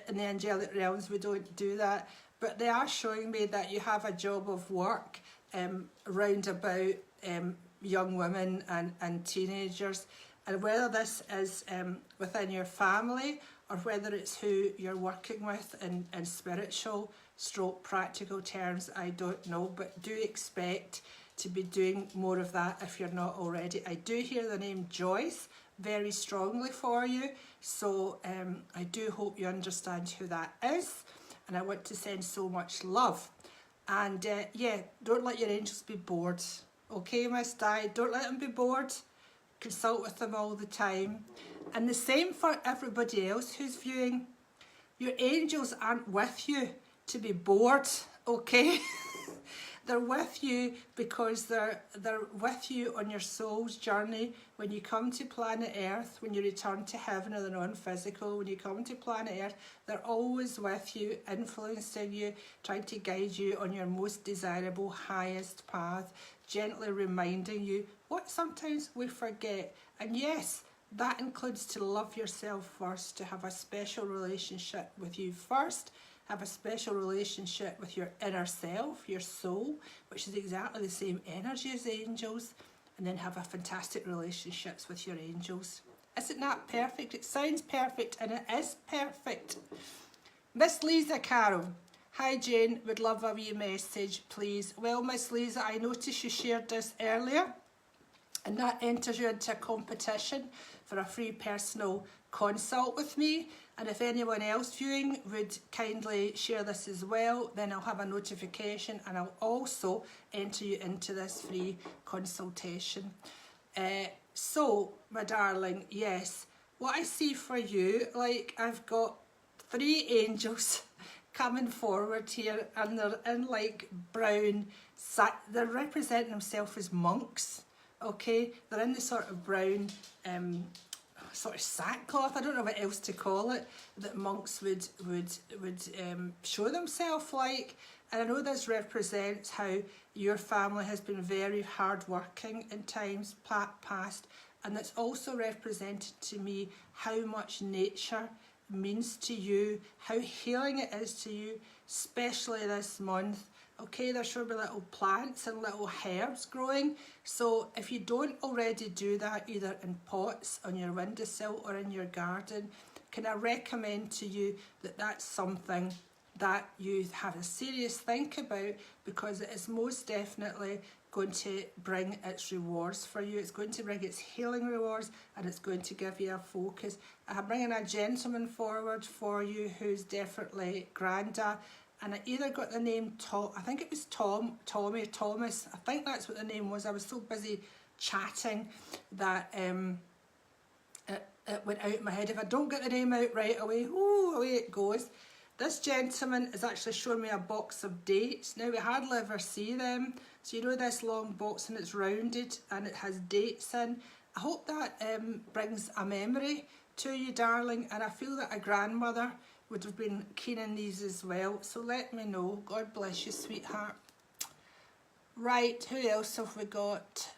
in the angelic realms, we don't do that, but they are showing me that you have a job of work round about young women and teenagers. And whether this is within your family or whether it's who you're working with in spiritual / practical terms, I don't know, but do expect to be doing more of that if you're not already. I do hear the name Joyce very strongly for you, so I do hope you understand who that is, and I want to send so much love. And yeah, don't let your angels be bored, okay, Miss Di? Don't let them be bored. Consult with them all the time. And the same for everybody else who's viewing. Your angels aren't with you to be bored, okay? They're with you because they're with you on your soul's journey. When you come to planet Earth, when you return to heaven or the non-physical, when you come to planet Earth, they're always with you, influencing you, trying to guide you on your most desirable, highest path, gently reminding you what sometimes we forget. And yes, that includes to love yourself first, to have a special relationship with you first, have a special relationship with your inner self, your soul, which is exactly the same energy as angels, and then have a fantastic relationships with your angels. Isn't that perfect? It sounds perfect, and it is perfect. Miss Lisa Carroll. Hi Jane, would love a wee message, please. Well, Miss Lisa, I noticed you shared this earlier, and that enters you into a competition for a free personal consult with me. And if anyone else viewing would kindly share this as well, then I'll have a notification and I'll also enter you into this free consultation. So, my darling, yes, what I see for you, like I've got 3 angels coming forward here, and they're in like brown, they're representing themselves as monks, okay? They're in the sort of brown sort of sackcloth, I don't know what else to call it, that monks would show themselves like. And I know this represents how your family has been very hard-working in times past, and that's also represented to me how much nature means to you, how healing it is to you, especially this month. Okay, there should be little plants and little herbs growing. So if you don't already do that, either in pots on your windowsill or in your garden, can I recommend to you that that's something that you have a serious think about, because it is most definitely going to bring its rewards for you. It's going to bring its healing rewards, and it's going to give you a focus. I'm bringing a gentleman forward for you who's definitely Granda, and I either got the name Tom, I think it was Tommy, Thomas, I think that's what the name was. I was so busy chatting that it went out of my head. If I don't get the name out right away, away it goes. This gentleman is actually showing me a box of dates. Now, we hardly ever see them. So you know this long box, and it's rounded and it has dates in. I hope that brings a memory to you, darling. And I feel that a grandmother would have been keen in these as well. So let me know. God bless you, sweetheart. Right, who else have we got?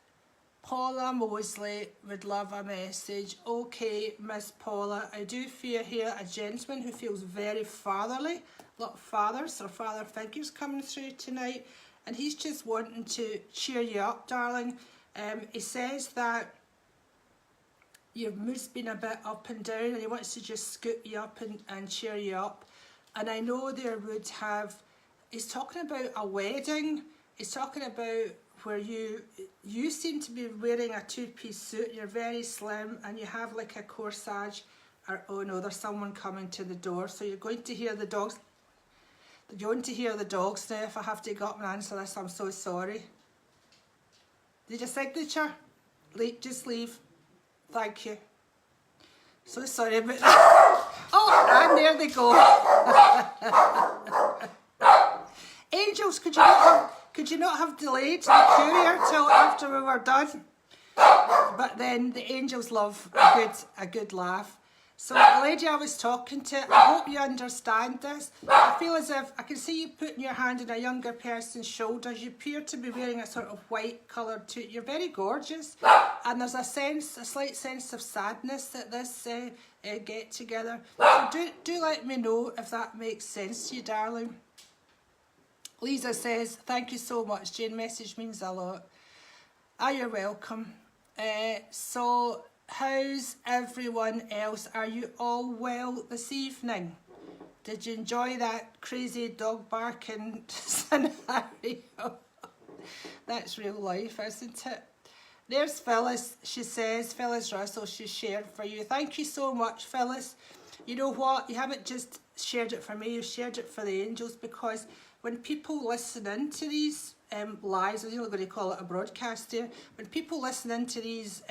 Paula Mosley would love a message. Okay, Miss Paula, I do fear here a gentleman who feels very fatherly. A lot of fathers or father figures coming through tonight. And he's just wanting to cheer you up, darling. He says that your mood's been a bit up and down, and he wants to just scoop you up and cheer you up. And I know there would have... He's talking about a wedding. He's talking about where you seem to be wearing a two-piece suit, you're very slim, and you have like a corsage, or oh no, there's someone coming to the door, so you're going to hear the dogs. You're going to hear the dogs now. If I have to go up and answer this, I'm so sorry. Did your signature? Just leave. Thank you. So sorry about that. Oh, and there they go. Angels, could you not have delayed the courier till after we were done? But then the angels love a good laugh. So the lady I was talking to, I hope you understand this. I feel as if I can see you putting your hand on a younger person's shoulders. You appear to be wearing a sort of white coloured suit. You're very gorgeous, and there's a slight sense of sadness at this get together. So do let me know if that makes sense to you, darling. Lisa says, thank you so much, Jane. Message means a lot. Ah, you're welcome. So, how's everyone else? Are you all well this evening? Did you enjoy that crazy dog barking scenario? That's real life, isn't it? There's Phyllis. She says, Phyllis Russell, she shared for you. Thank you so much, Phyllis. You know what? You haven't just shared it for me, you've shared it for the angels, because when people listen into these lives, I'm not going to call it a broadcast here, when people listen into these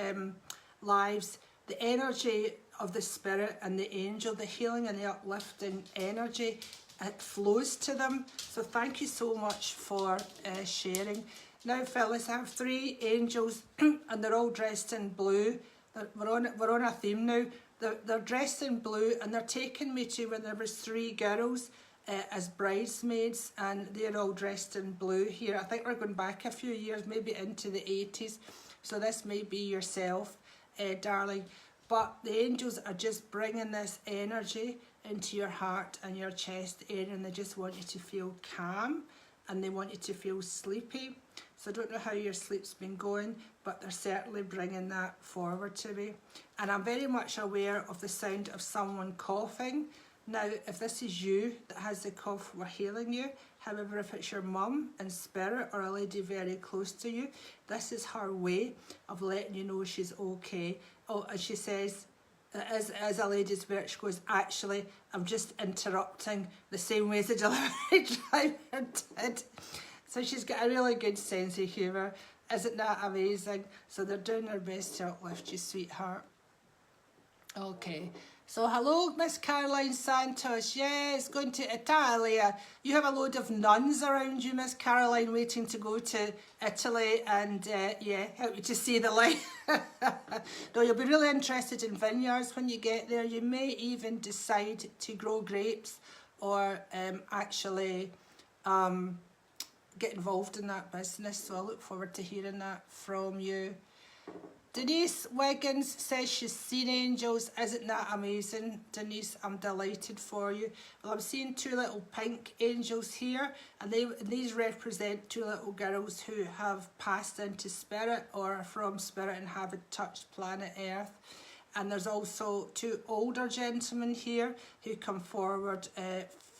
lives, the energy of the spirit and the angel, the healing and the uplifting energy, it flows to them. So thank you so much for sharing. Now, Phyllis, I have 3 angels and they're all dressed in blue. We're on a theme now. They're dressed in blue, and they're taking me to when there was 3 girls as bridesmaids, and they're all dressed in blue here. I think we're going back a few years, maybe into the 80s. So this may be yourself, darling. But the angels are just bringing this energy into your heart and your chest area, and they just want you to feel calm, and they want you to feel sleepy. So I don't know how your sleep's been going, but they're certainly bringing that forward to me. And I'm very much aware of the sound of someone coughing. Now, if this is you that has the cough, we're healing you. However, if it's your mum in spirit or a lady very close to you, this is her way of letting you know she's okay. Oh, and she says, as a lady's spirit, she goes, actually, I'm just interrupting the same way as the delivery driver did. So she's got a really good sense of humour. Isn't that amazing? So they're doing their best to uplift you, sweetheart. Okay. So hello, Miss Caroline Santos. Yes, going to Italia. You have a load of nuns around you, Miss Caroline, waiting to go to Italy and yeah, help you to see the light. No, you'll be really interested in vineyards when you get there. You may even decide to grow grapes or actually get involved in that business. So I look forward to hearing that from you. Denise Wiggins says she's seen angels. Isn't that amazing, Denise? I'm delighted for you. Well, I'm seeing 2 little pink angels here, and these represent 2 little girls who have passed into spirit or are from spirit and haven't touched planet Earth. And there's also 2 older gentlemen here who come forward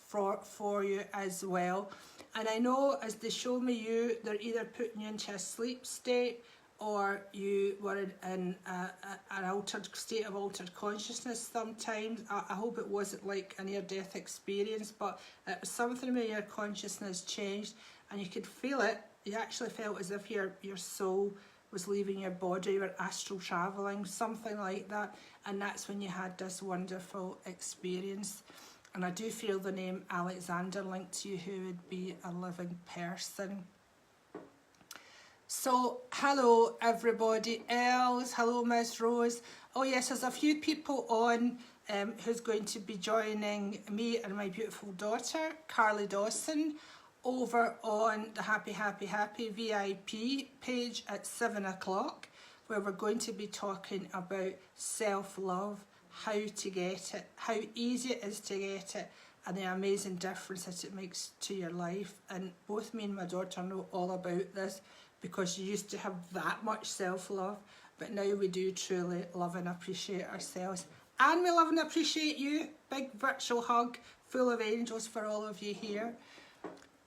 for you as well. And I know as they show me you, they're either putting you into a sleep state or you were in an altered state of altered consciousness sometimes. I hope it wasn't like a near-death experience, but it was something where your consciousness changed and you could feel it. You actually felt as if your soul was leaving your body, you were astral travelling, something like that. And that's when you had this wonderful experience. And I do feel the name Alexander linked to you, who would be a living person. So, hello everybody else. Hello Ms. Rose. Oh yes, there's a few people on who's going to be joining me and my beautiful daughter, Carly Dawson, over on the Happy VIP page at 7 o'clock, where we're going to be talking about self-love, how to get it, how easy it is to get it, and the amazing difference that it makes to your life. And both me and my daughter know all about this, because she used to have that much self-love, but now we do truly love and appreciate ourselves. And we love and appreciate you. Big virtual hug full of angels for all of you here.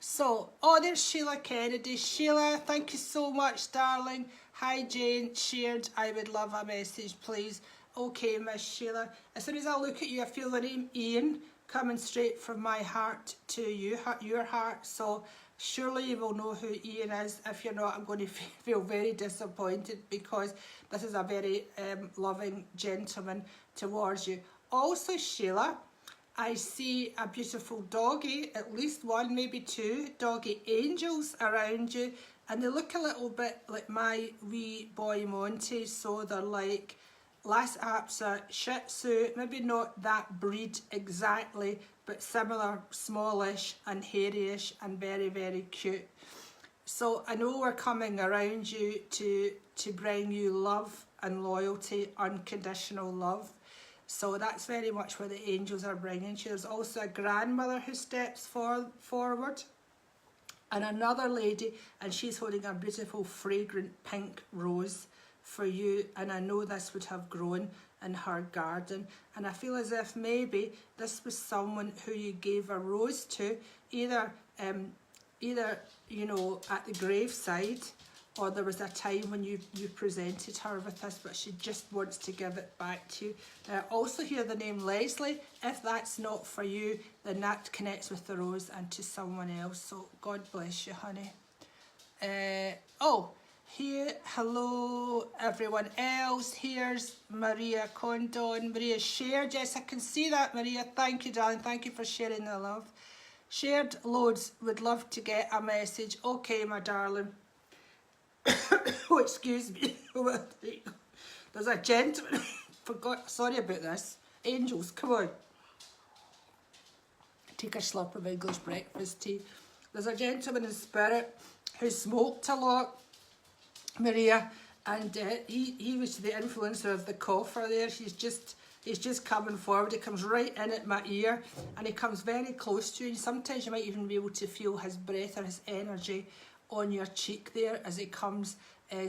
So, oh, there's Sheila Kennedy. Sheila, thank you so much, darling. Hi, Jane. Shared. I would love a message, please. Okay, Miss Sheila. As soon as I look at you, I feel the name Ian coming straight from my heart to you, your heart. So, surely you will know who Ian is. If you're not, I'm going to feel very disappointed, because this is a very loving gentleman towards you. Also, Sheila, I see a beautiful doggy, at least one, maybe two doggy angels around you, and they look a little bit like my wee boy Monty. So they're like Lhasa Apso, Shih Tzu, maybe not that breed exactly, but similar, smallish and hairyish and very, very cute. So I know we're coming around you to bring you love and loyalty, unconditional love. So that's very much what the angels are bringing to you. There's also a grandmother who steps forward, and another lady, and she's holding a beautiful fragrant pink rose for you. And I know this would have grown in her garden, and I feel as if maybe this was someone who you gave a rose to, either you know, at the graveside, or there was a time when you presented her with this, but she just wants to give it back to you. I also hear the name Leslie. If that's not for you, then that connects with the rose and to someone else. So God bless you, honey. Oh, here, hello everyone else. Here's Maria Condon. Maria shared. Yes, I can see that, Maria. Thank you, darling. Thank you for sharing the love. Shared loads. Would love to get a message. Okay, my darling. Oh, excuse me. There's a gentleman. Sorry about this. Angels, come on. Take a slurp of English breakfast tea. There's a gentleman in spirit who smoked a lot, Maria, and he was the influencer of the coffer there. He's just coming forward. He comes right in at my ear, and he comes very close to you. Sometimes you might even be able to feel his breath or his energy on your cheek there as he comes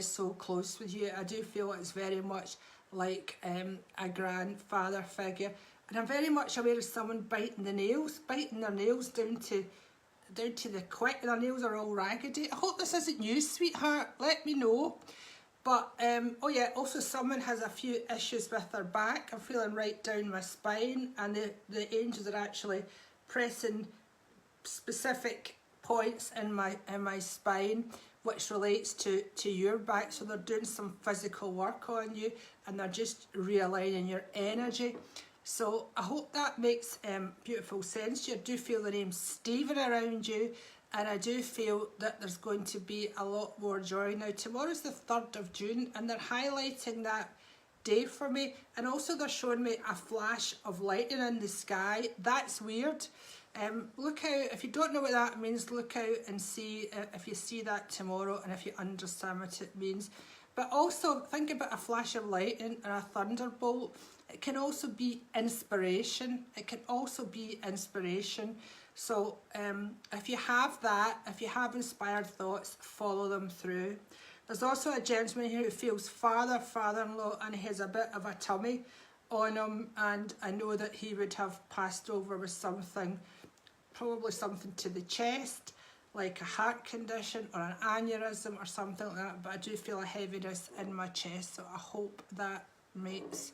so close with you. I do feel it's very much like a grandfather figure, and I'm very much aware of someone biting their nails down to the quick. Their nails are all raggedy. I hope this isn't you, sweetheart. Let me know. But oh yeah, also someone has a few issues with their back. I'm feeling right down my spine, and the angels are actually pressing specific points in my spine, which relates to your back. So they're doing some physical work on you, and they're just realigning your energy. So I hope that makes beautiful sense. I do feel the name Stephen around you, and I do feel that there's going to be a lot more joy. Now tomorrow's the 3rd of June, and they're highlighting that day for me, and also they're showing me a flash of lightning in the sky. That's weird. Look out, if you don't know what that means, look out and see if you see that tomorrow, and if you understand what it means. But also think about a flash of lightning or a thunderbolt. It can also be inspiration. So if you have that, if you have inspired thoughts, follow them through. There's also a gentleman here who feels father-in-law, and he has a bit of a tummy on him, and I know that he would have passed over with something probably something to the chest, like a heart condition or an aneurysm or something like that, but I do feel a heaviness in my chest, so I hope that makes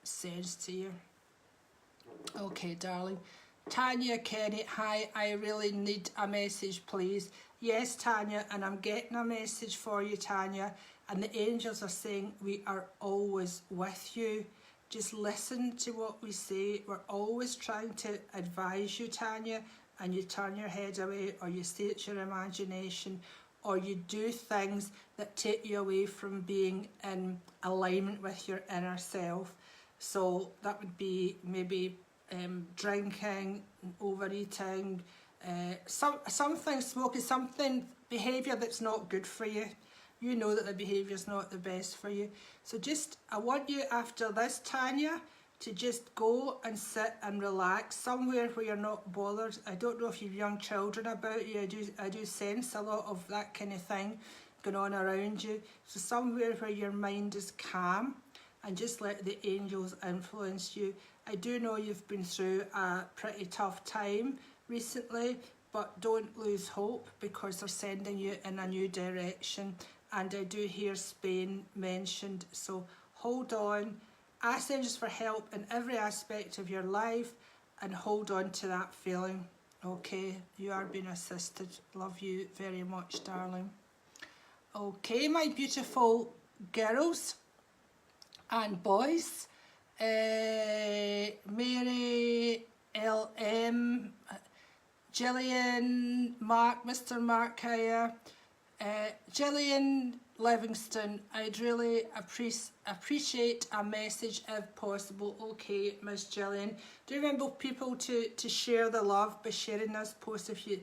sense to you. Okay, darling. Tanya Kenny, hi, I really need a message, please. Yes, Tanya, and I'm getting a message for you, Tanya, and the angels are saying we are always with you. Just listen to what we say. We're always trying to advise you, Tanya, and you turn your head away, or you say it's your imagination, or you do things that take you away from being in alignment with your inner self. So that would be maybe drinking, overeating, something, smoking, something, behaviour that's not good for you. You know that the behaviour is not the best for you. So just, I want you after this, Tanya, to just go and sit and relax somewhere where you're not bothered. I don't know if you've young children about you. I do sense a lot of that kind of thing going on around you. So somewhere where your mind is calm, and just let the angels influence you. I do know you've been through a pretty tough time recently, but don't lose hope, because they're sending you in a new direction. And I do hear Spain mentioned, so hold on. Ask angels for help in every aspect of your life, and hold on to that feeling. Okay, you are being assisted. Love you very much, darling. Okay, my beautiful girls and boys, Mary, LM, Gillian, Mark, Mr. Mark here, Gillian Livingston, I'd really appreciate a message if possible. Okay, Miss Gillian. Do remember people to share the love by sharing this post if you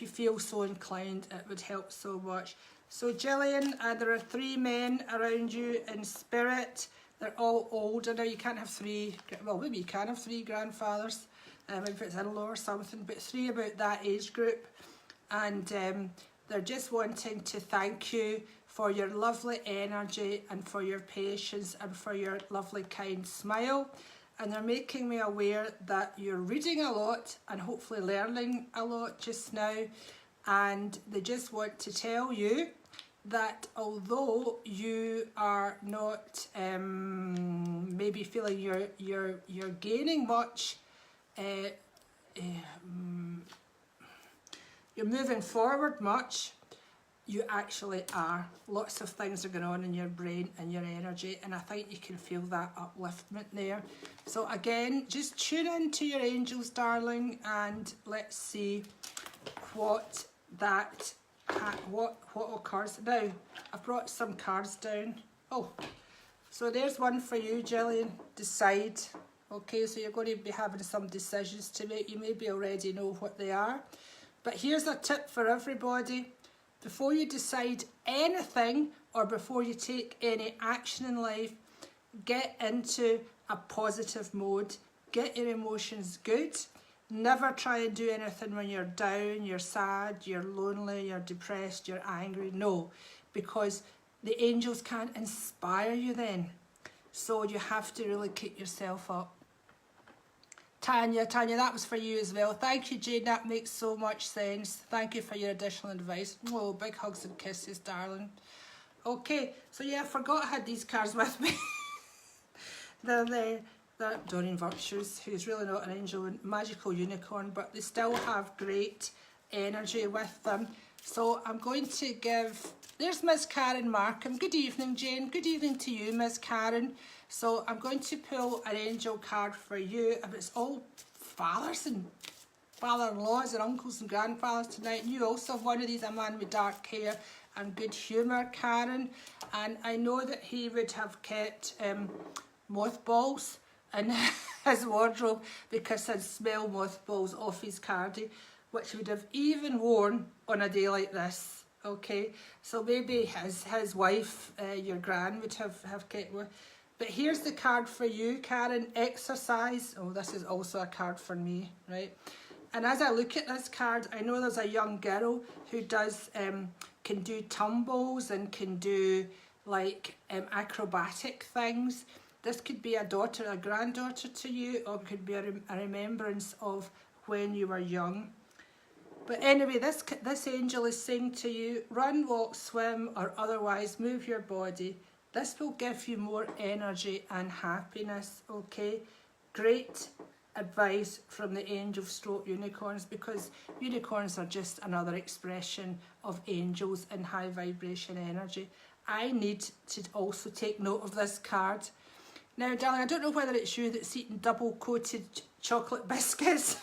feel so inclined. It would help so much. So Gillian, there are 3 men around you in spirit. They're all older now. You can't have 3, well maybe you can have 3 grandfathers, if it's in-law or something, but 3 about that age group. And they're just wanting to thank you for your lovely energy and for your patience and for your lovely kind smile. And they're making me aware that you're reading a lot and hopefully learning a lot just now. And they just want to tell you that although you are not maybe feeling you're gaining much, you're moving forward much, you actually are. Lots of things are going on in your brain and your energy, and I think you can feel that upliftment there. So again, just tune in to your angels, darling, and let's see what occurs. Now, I've brought some cards down. Oh, so there's one for you, Gillian. Decide. Okay, so you're going to be having some decisions to make. You maybe already know what they are. But here's a tip for everybody. Before you decide anything or before you take any action in life, get into a positive mode. Get your emotions good. Never try and do anything when you're down, you're sad, you're lonely, you're depressed, you're angry. No, because the angels can't inspire you then. So you have to really kick yourself up. Tanya, that was for you as well. Thank you, Jane. That makes so much sense. Thank you for your additional advice. Oh, big hugs and kisses, darling. Okay, so yeah, I forgot I had these cards with me. They're Doreen Virtues, who's really not an angel and magical unicorn, but they still have great energy with them. So I'm going to give, there's Miss Karen Markham. Good evening, Jane. Good evening to you, Miss Karen. So I'm going to pull an angel card for you. It's all fathers and father-in-laws and uncles and grandfathers tonight. And you also have one of these, a man with dark hair and good humour, Karen. And I know that he would have kept mothballs in his wardrobe because he'd smell mothballs off his cardi, which he would have even worn on a day like this. Okay, so maybe his wife, your gran, would have kept one. But here's the card for you, Karen. Exercise. Oh, this is also a card for me, right? And as I look at this card, I know there's a young girl who does can do tumbles and can do like acrobatic things. This could be a daughter, a granddaughter to you, or it could be a remembrance of when you were young. But anyway, this angel is saying to you, run, walk, swim, or otherwise move your body. This will give you more energy and happiness, okay? Great advice from the angel stroke unicorns, because unicorns are just another expression of angels and high vibration energy. I need to also take note of this card. Now, darling, I don't know whether it's you that's eating double coated chocolate biscuits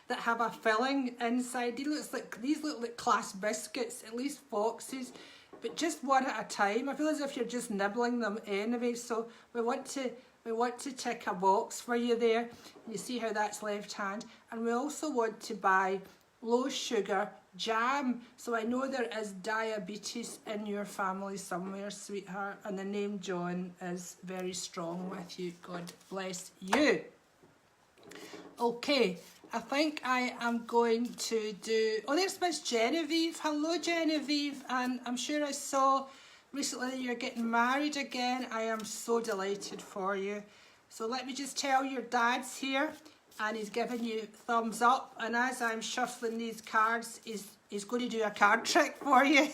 that have a filling inside. These look like class biscuits, at least Foxes, but just one at a time. I feel as if you're just nibbling them anyway. So we want to tick a box for you there. You see how that's left hand. And we also want to buy low sugar jam. So I know there is diabetes in your family somewhere, sweetheart, and the name John is very strong with you. God bless you. Okay, I think I am going to do... Oh, there's Miss Genevieve. Hello, Genevieve. And I'm sure I saw recently that you're getting married again. I am so delighted for you. So let me just tell your dad's here, and he's giving you thumbs up. And as I'm shuffling these cards, he's going to do a card trick for you.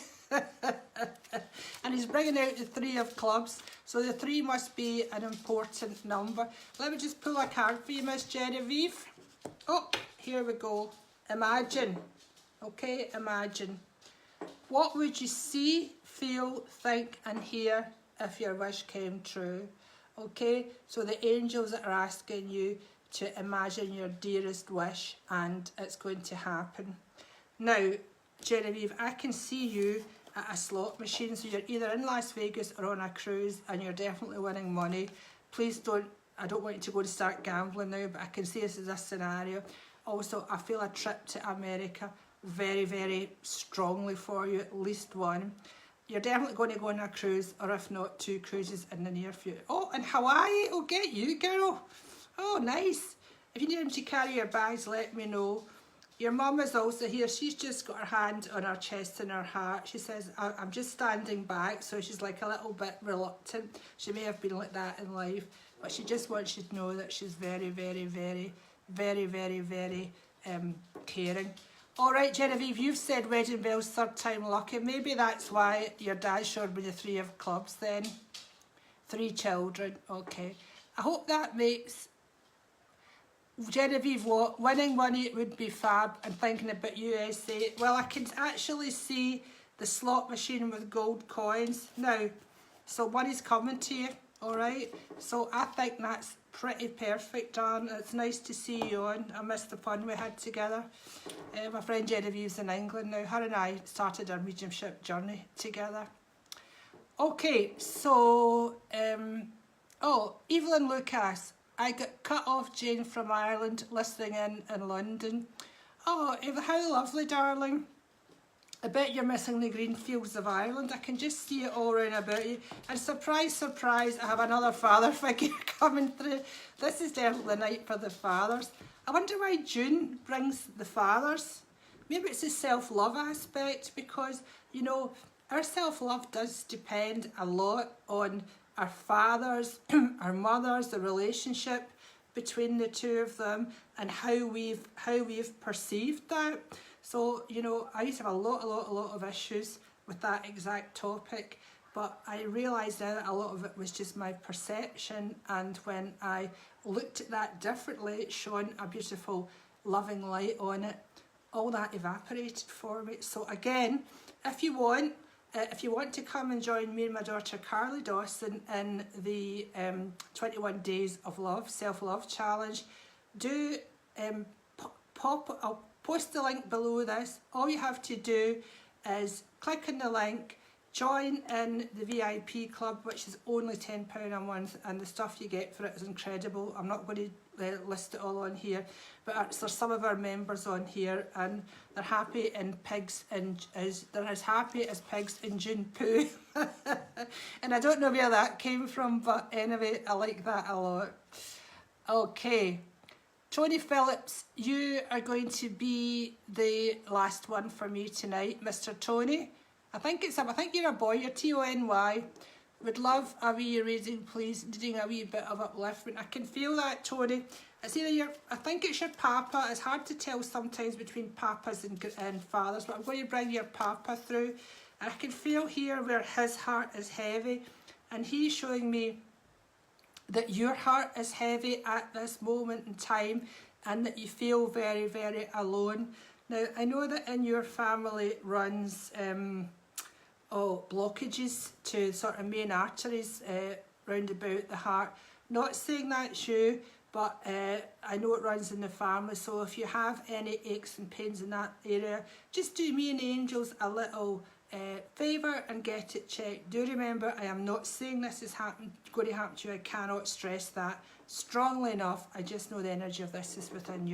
And he's bringing out the 3 of clubs. So the 3 must be an important number. Let me just pull a card for you, Miss Genevieve. Oh, here we go. Imagine. Okay, imagine. What would you see, feel, think and hear if your wish came true? Okay, so the angels are asking you to imagine your dearest wish, and it's going to happen. Now, Genevieve, I can see you at a slot machine, so you're either in Las Vegas or on a cruise, and you're definitely winning money. Please don't, I don't want you to go to start gambling now, but I can see this as a scenario. Also, I feel a trip to America very, very strongly for you, at least one. You're definitely going to go on a cruise, or if not, 2 cruises in the near future. Oh, and Hawaii will get you, girl. Oh, nice. If you need him to carry your bags, let me know. Your mum is also here. She's just got her hand on her chest and her heart. She says, I'm just standing back. So she's like a little bit reluctant. She may have been like that in life, but she just wants you to know that she's very, very, very, very, very, very caring. All right, Genevieve, you've said wedding bells, 3rd time lucky. Maybe that's why your dad showed me the 3 of clubs then. 3 children, okay. I hope that makes Genevieve what? Winning money would be fab, and thinking about USA. Well, I can actually see the slot machine with gold coins now. So money's coming to you, all right? So I think that's pretty perfect, darling. It's nice to see you on. I missed the fun we had together. My friend Genevieve's in England now. Her and I started our mediumship journey together. Okay, so, oh, Evelyn Lucas. I got cut off, Jane from Ireland, listening in London. Oh, Eva, how lovely, darling. I bet you're missing the green fields of Ireland. I can just see it all round about you. And surprise, surprise, I have another father figure coming through. This is definitely the night for the fathers. I wonder why June brings the fathers. Maybe it's a self-love aspect, because, you know, our self-love does depend a lot on our fathers, our mothers, the relationship between the 2 of them, and how we've perceived that. So, you know, I used to have a lot of issues with that exact topic, but I realise now that a lot of it was just my perception, and when I looked at that differently, it shone a beautiful loving light on it. All that evaporated for me. So again, if you want to come and join me and my daughter Carly Dawson in the 21 Days of Love, Self-Love Challenge, do I'll post the link below this. All you have to do is click on the link, join in the VIP club, which is only £10 a month, and the stuff you get for it is incredible. I'm not going to list it all on here, but there's some of our members on here, and they're happy in pigs, and they're as happy as pigs in June poo. And I don't know where that came from, but anyway, I like that a lot. Okay, Tony Phillips, you are going to be the last one for me tonight, Mr. Tony. I think you're a boy, you're Tony. Would love a wee reading, please. Needing a wee bit of upliftment. I can feel that, Tony. It's either I think it's your papa. It's hard to tell sometimes between papas and fathers, but I'm going to bring your papa through. And I can feel here where his heart is heavy, and he's showing me that your heart is heavy at this moment in time, and that you feel very, very alone. Now, I know that in your family runs blockages to sort of main arteries round about the heart. Not saying that's you, but I know it runs in the family, so if you have any aches and pains in that area, just do me and angels a little favour and get it checked. Do remember, I am not saying this is going to happen to you. I cannot stress that strongly enough. I just know the energy of this is within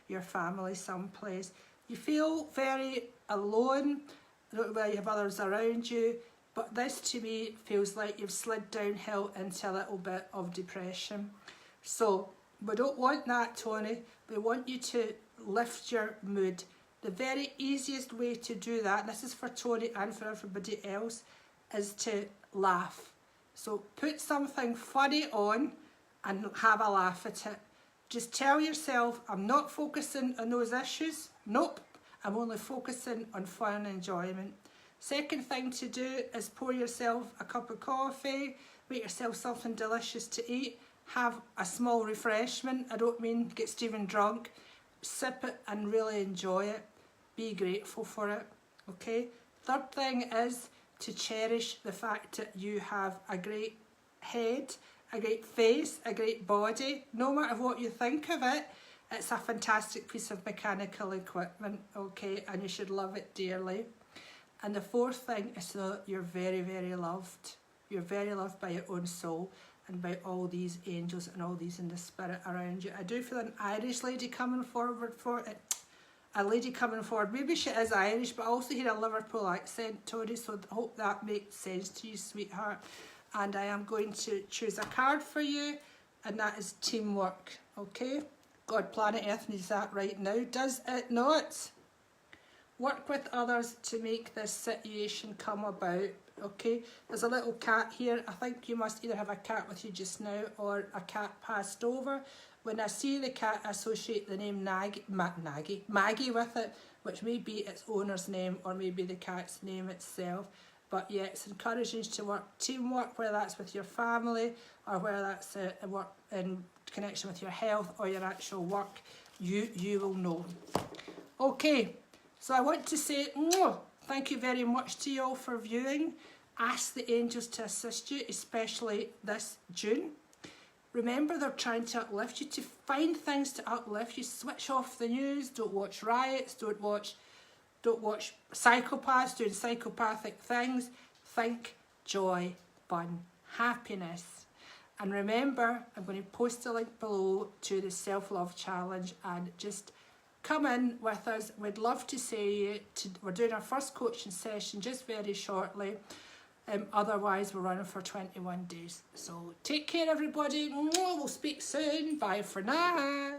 your family someplace. You feel very alone. I don't know whether you have others around you, but this to me feels like you've slid downhill into a little bit of depression. So we don't want that, Tony. We want you to lift your mood. The very easiest way to do that, and this is for Tony and for everybody else, is to laugh. So put something funny on and have a laugh at it. Just tell yourself, I'm not focusing on those issues. Nope, I'm only focusing on fun and enjoyment. Second thing to do is pour yourself a cup of coffee, make yourself something delicious to eat, have a small refreshment. I don't mean get Stephen drunk. Sip it and really enjoy it. Be grateful for it, okay? Third thing is to cherish the fact that you have a great head, a great face, a great body. No matter what you think of it, it's a fantastic piece of mechanical equipment, okay? And you should love it dearly. And the fourth thing is that you're very, very loved. You're very loved by your own soul and by all these angels and all these in the spirit around you. I do feel an Irish lady coming forward for it. A lady coming forward. Maybe she is Irish, but I also hear a Liverpool accent, Tori, so I hope that makes sense to you, sweetheart. And I am going to choose a card for you, and that is teamwork, okay? God, planet Earth needs that right now, does it not? Work with others to make this situation come about, okay? There's a little cat here. I think you must either have a cat with you just now or a cat passed over. When I see the cat, I associate the name Maggie with it, which may be its owner's name or maybe the cat's name itself. But yeah, it's encouraging to work teamwork, whether that's with your family or whether that's work in connection with your health or your actual work. You will know. Okay, so I want to say thank you very much to you all for viewing. Ask the angels to assist you, especially this June. Remember, they're trying to uplift you, to find things to uplift you. Switch off the news, don't watch riots, don't watch psychopaths doing psychopathic things. Think joy, fun, happiness. And remember, I'm going to post a link below to the self-love challenge, and just come in with us. We'd love to see you. We're doing our first coaching session just very shortly. Otherwise, we're running for 21 days. So take care, everybody. We'll speak soon. Bye for now.